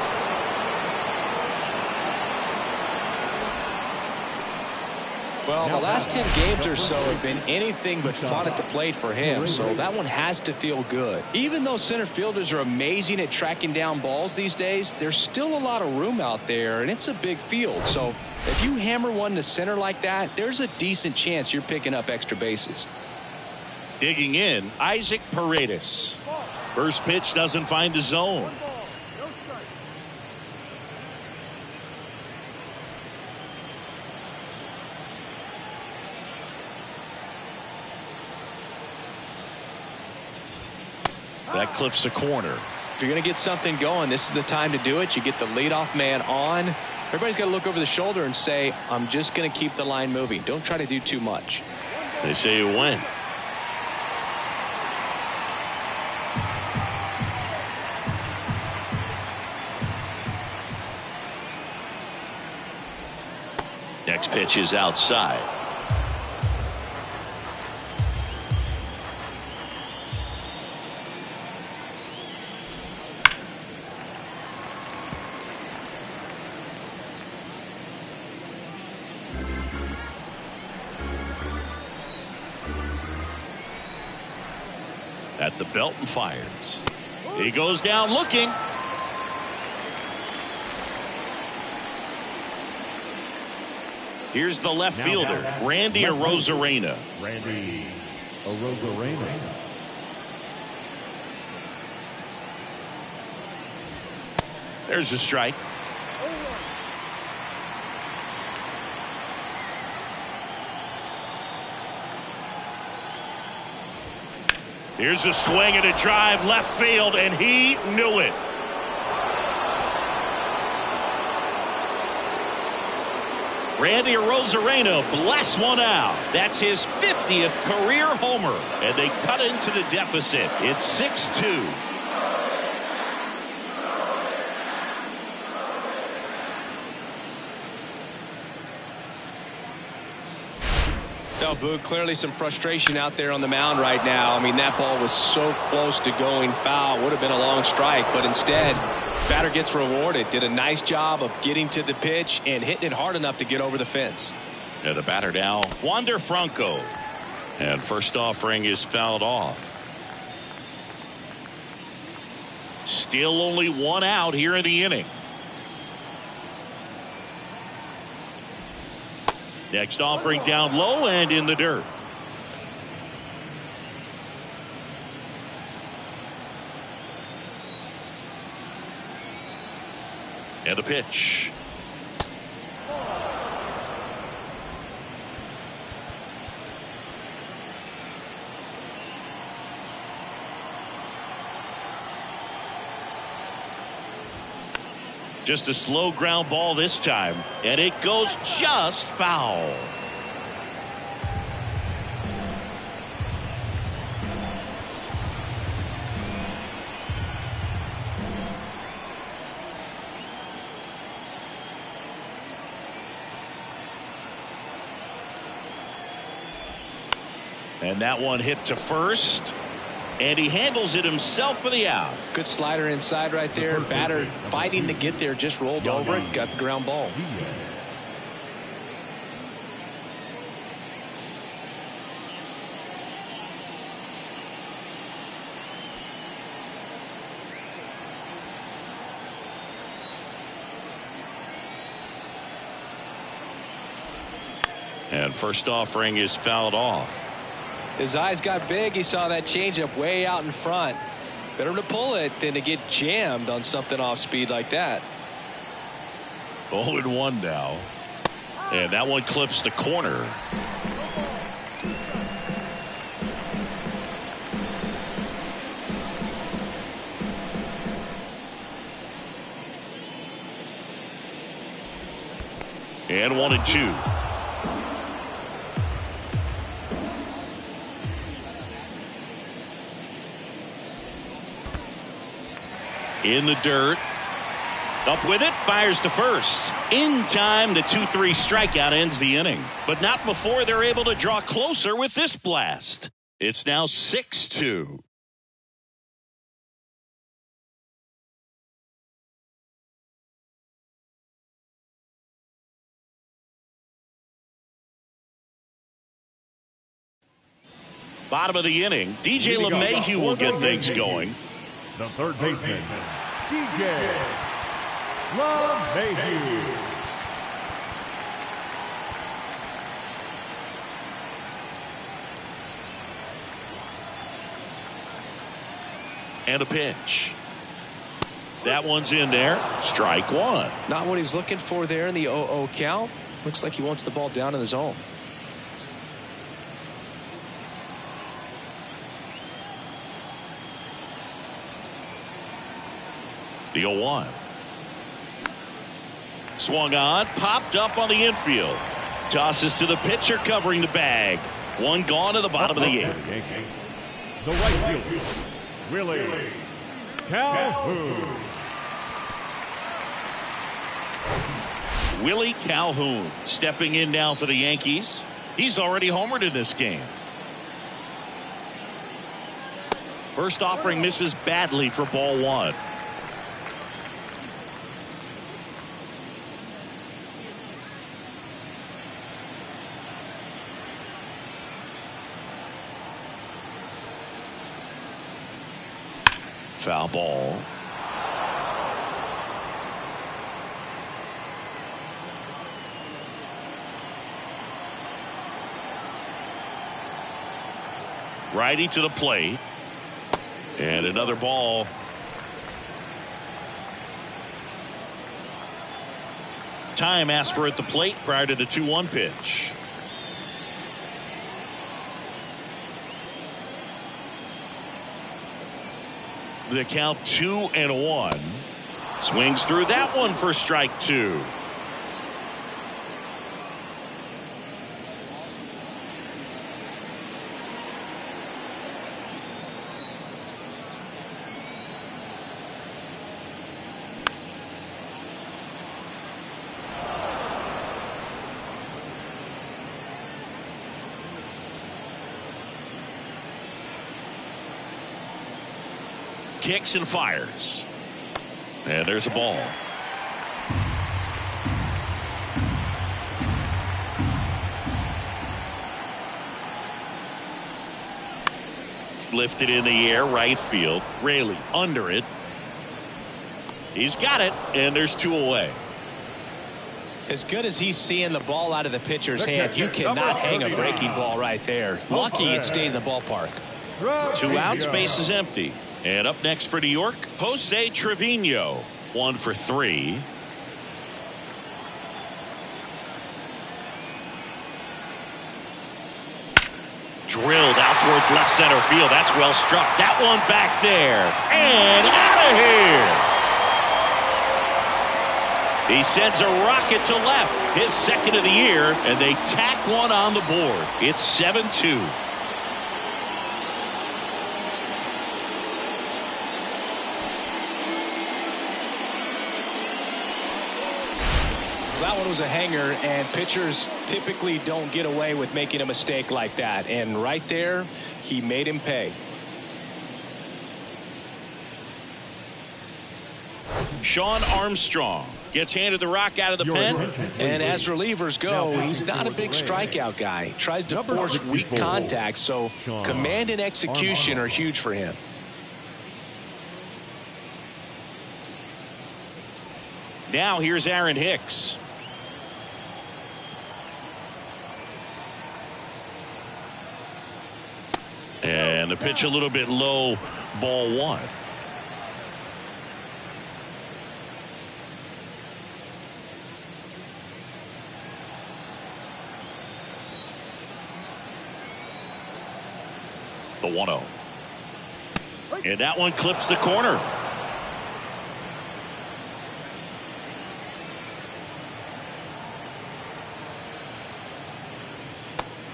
Well, the last 10 games or so have been anything but fun at the plate for him, so that one has to feel good. Even though center fielders are amazing at tracking down balls these days, there's still a lot of room out there, and it's a big field. So if you hammer one to center like that, there's a decent chance you're picking up extra bases. Digging in, Isaac Paredes. First pitch doesn't find the zone. That clips the corner. If you're going to get something going, this is the time to do it. You get the leadoff man on. Everybody's got to look over the shoulder and say, I'm just going to keep the line moving. Don't try to do too much. They say you win. Next pitch is outside. At the belt and fires. He goes down looking. Here's the left fielder, Randy Arozarena. Randy Arozarena. There's a strike. Here's a swing and a drive left field, and he knew it. Randy Arozarena blasts one out. That's his 50th career homer, and they cut into the deficit. It's 6-2. No, Boog, clearly some frustration out there on the mound right now. I mean, that ball was so close to going foul. Would have been a long strike, but instead, batter gets rewarded. Did a nice job of getting to the pitch and hitting it hard enough to get over the fence. And the batter now, Wander Franco. And first offering is fouled off. Still only one out here in the inning. Next offering down low and in the dirt. And a pitch. Just a slow ground ball this time, and it goes just foul. And that one hit to first. And he handles it himself for the out. Good slider inside right there. Batter fighting to get there, just rolled over it, got the ground ball. And first offering is fouled off. His eyes got big. He saw that changeup way out in front. Better to pull it than to get jammed on something off speed like that. 0-1 now. And that one clips the corner. And 1-2. In the dirt. Up with it, fires to first. In time, the 2-3 strikeout ends the inning. But not before they're able to draw closer with this blast. It's now 6-2. Bottom of the inning, DJ LeMahieu will get things going. The third baseman, DJ LeMahieu. And a pitch. That one's in there. Strike one. Not what he's looking for there in the 0-0 count. Looks like he wants the ball down in the zone. The 0-1. Swung on, popped up on the infield. Tosses to the pitcher covering the bag. One gone to the bottom of the eighth. The right fielder, Willie Calhoun. Willie Calhoun stepping in now for the Yankees. He's already homered in this game. First offering misses badly for ball one. Foul ball. Righty to the plate. And another ball. Time asked for at the plate prior to the 2-1 pitch. The count 2-1. Swings through that one for strike 2. Kicks and fires. And there's a ball. Lifted in the air, right field. Raley under it. He's got it, and there's 2 away. As good as he's seeing the ball out of the pitcher's hand, you cannot hang a breaking ball right there. Lucky it stayed in the ballpark. 2 outs, base is empty. And up next for New York, Jose Trevino. 1 for 3. Drilled out towards left center field. That's well struck. That one back there. And out of here. He sends a rocket to left. His second of the year. And they tack one on the board. It's 7-2. That one was a hanger, and pitchers typically don't get away with making a mistake like that. And right there, he made him pay. Sean Armstrong gets handed the rock out of the pen. And as relievers go, he's not a big strikeout guy. Tries to force weak contact, so command and execution are huge for him. Now here's Aaron Hicks. And the pitch a little bit low, ball 1. The 1-0. And that one clips the corner.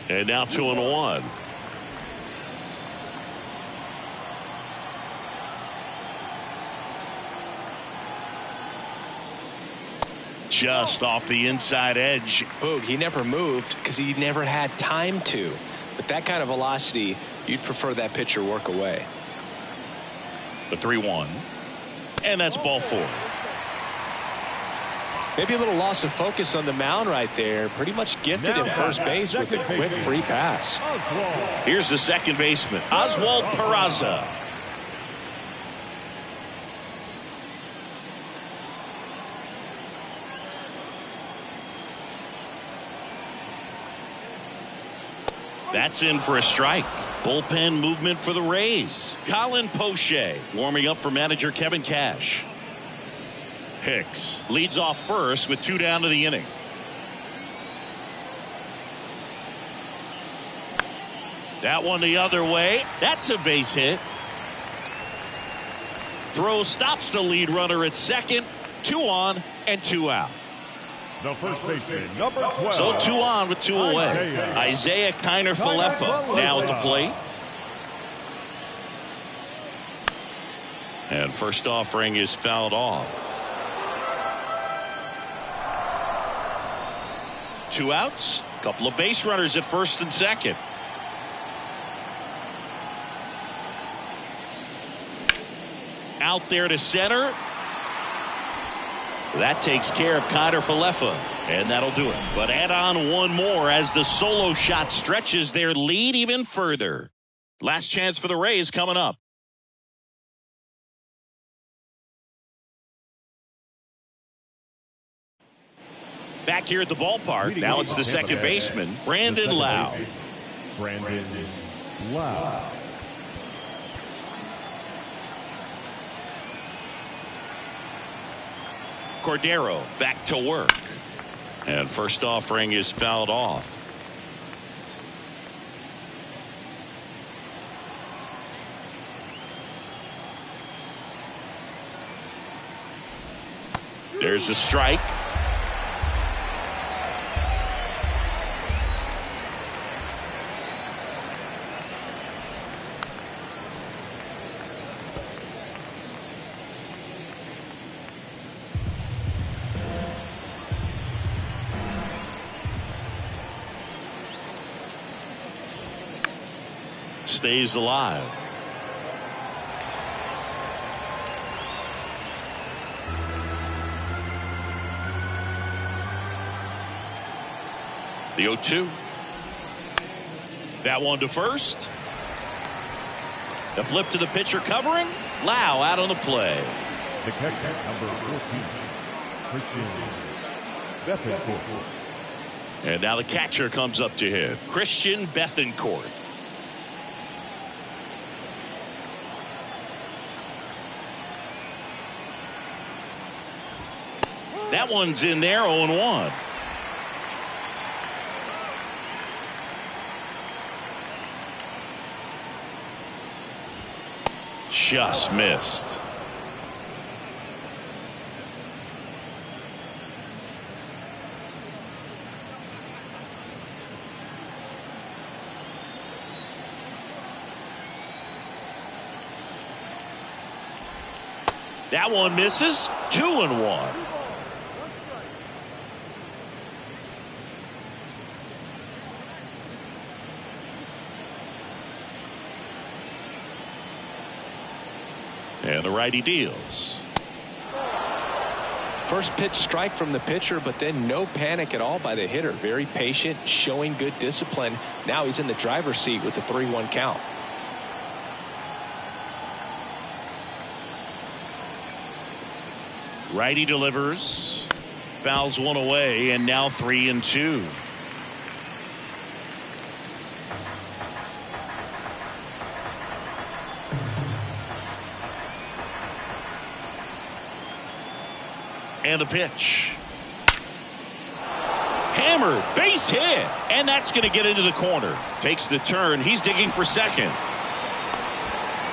And now 2-1. Just off the inside edge. Boog, he never moved because he never had time to. With that kind of velocity, you'd prefer that pitcher work away. The 3-1. And that's ball 4. Maybe a little loss of focus on the mound right there. Pretty much gifted at first base with a quick free pass. Here's the second baseman, Oswald Peraza. That's in for a strike. Bullpen movement for the Rays. Colin Poche warming up for manager Kevin Cash. Hicks leads off first with 2 down to the inning. That one the other way. That's a base hit. Throw stops the lead runner at second. 2 on and 2 out. The first baseman, number 12. So 2 on with 2 away. Isaiah Kiner-Falefa now at the plate. And first offering is fouled off. 2 outs. Couple of base runners at first and second. Out there to center. That takes care of Kiner-Falefa, and that'll do it. But add on one more as the solo shot stretches their lead even further. Last chance for the Rays coming up. Back here at the ballpark, now it's the second baseman, Brandon Lau. Brandon Lau. Cordero back to work. And first offering is fouled off. There's a strike. Stays alive. The 0-2. That one to first. The flip to the pitcher covering. Lau out on the play. The catcher, number 14, Christian Bethencourt. And now the catcher comes up to him, Christian Bethencourt. That one's in there, 0-1. Just missed. That one misses. 2-1. And the righty deals. First pitch strike from the pitcher, but then no panic at all by the hitter. Very patient, showing good discipline. Now he's in the driver's seat with the 3-1 count. Righty delivers. Fouls one away, and now 3-2. And the pitch. Hammered, base hit, and that's going to get into the corner. Takes the turn. He's digging for second.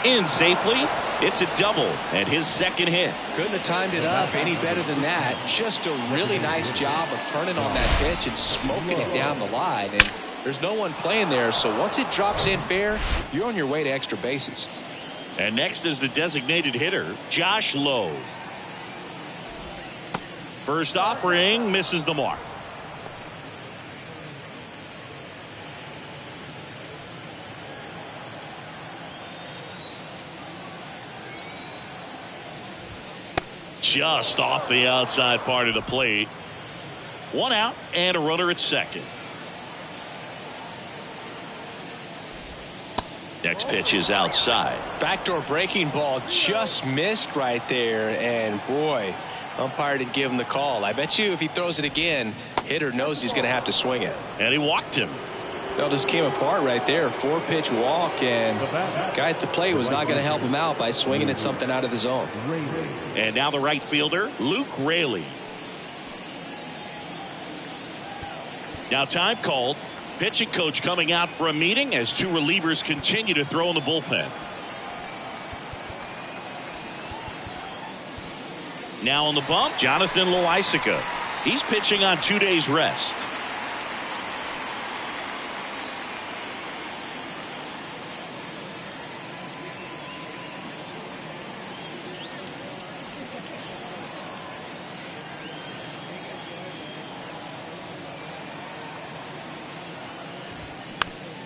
In safely. It's a double and his second hit. Couldn't have timed it up any better than that. Just a really nice job of turning on that pitch and smoking it down the line. And there's no one playing there, so once it drops in fair, you're on your way to extra bases. And next is the designated hitter, Josh Lowe. First offering misses the mark. Just off the outside part of the plate. One out and a runner at second. Next pitch is outside. Backdoor breaking ball just missed right there, and boy, umpire didn't give him the call. I bet you if he throws it again, hitter knows he's going to have to swing it. And he walked him. It all just came apart right there. 4-pitch walk, and guy at the plate was not going to help him out by swinging at something out of the zone. And now the right fielder, Luke Raley. Now time called. Pitching coach coming out for a meeting as two relievers continue to throw in the bullpen. Now on the bump, Jonathan Loaisiga. He's pitching on 2 days rest.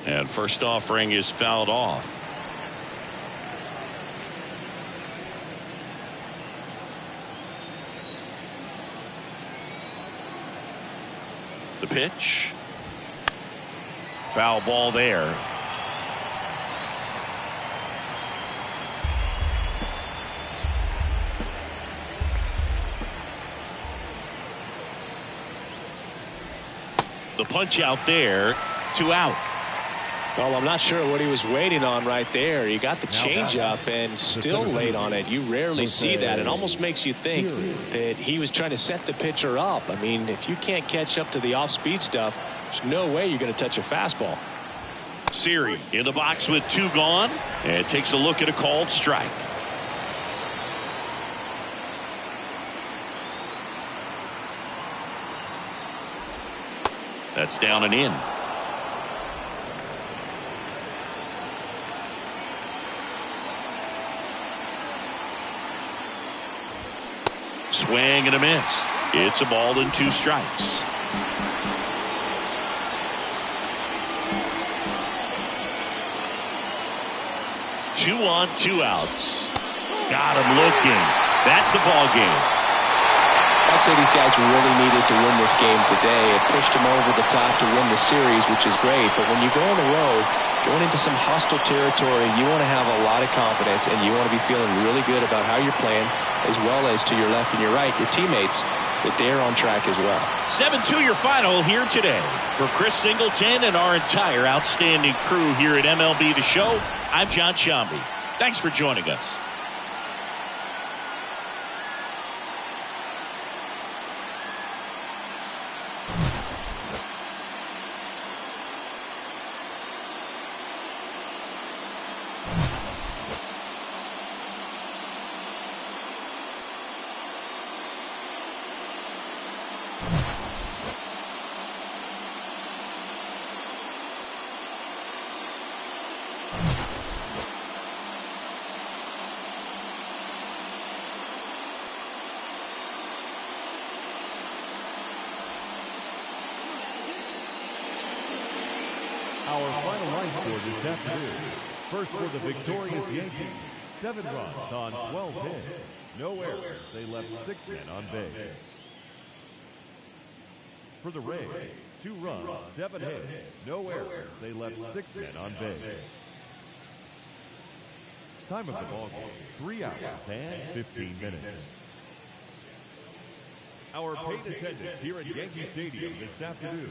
And first offering is fouled off. The pitch. Foul ball there. The punch out there. 2 out. Well, I'm not sure what he was waiting on right there. He got the changeup and still late on it. You rarely see that. It almost makes you think that he was trying to set the pitcher up. I mean, if you can't catch up to the off-speed stuff, there's no way you're going to touch a fastball. Siri in the box with 2 gone, and takes a look at a called strike. That's down and in. Swing and a miss. It's a ball and 2 strikes. Two on, 2 outs. Got him looking. That's the ball game. I'd say these guys really needed to win this game today. It pushed them over the top to win the series, which is great. But when you go on the road, going into some hostile territory, you want to have a lot of confidence, and you want to be feeling really good about how you're playing, as well as to your left and your right, your teammates, that they're on track as well. 7-2 your final here today. For Chris Singleton and our entire outstanding crew here at MLB The Show, I'm John Shambi. Thanks for joining us. Our final line score this afternoon. First for the victorious Yankees, 7 runs on 12 hits. No errors. They left 6 men on base. For the Rays, 2 runs, 7 hits. No errors. They left 6 men on base. Time of the ball game, 3 hours and 15 minutes. Our paid attendance here at Yankee Stadium this afternoon.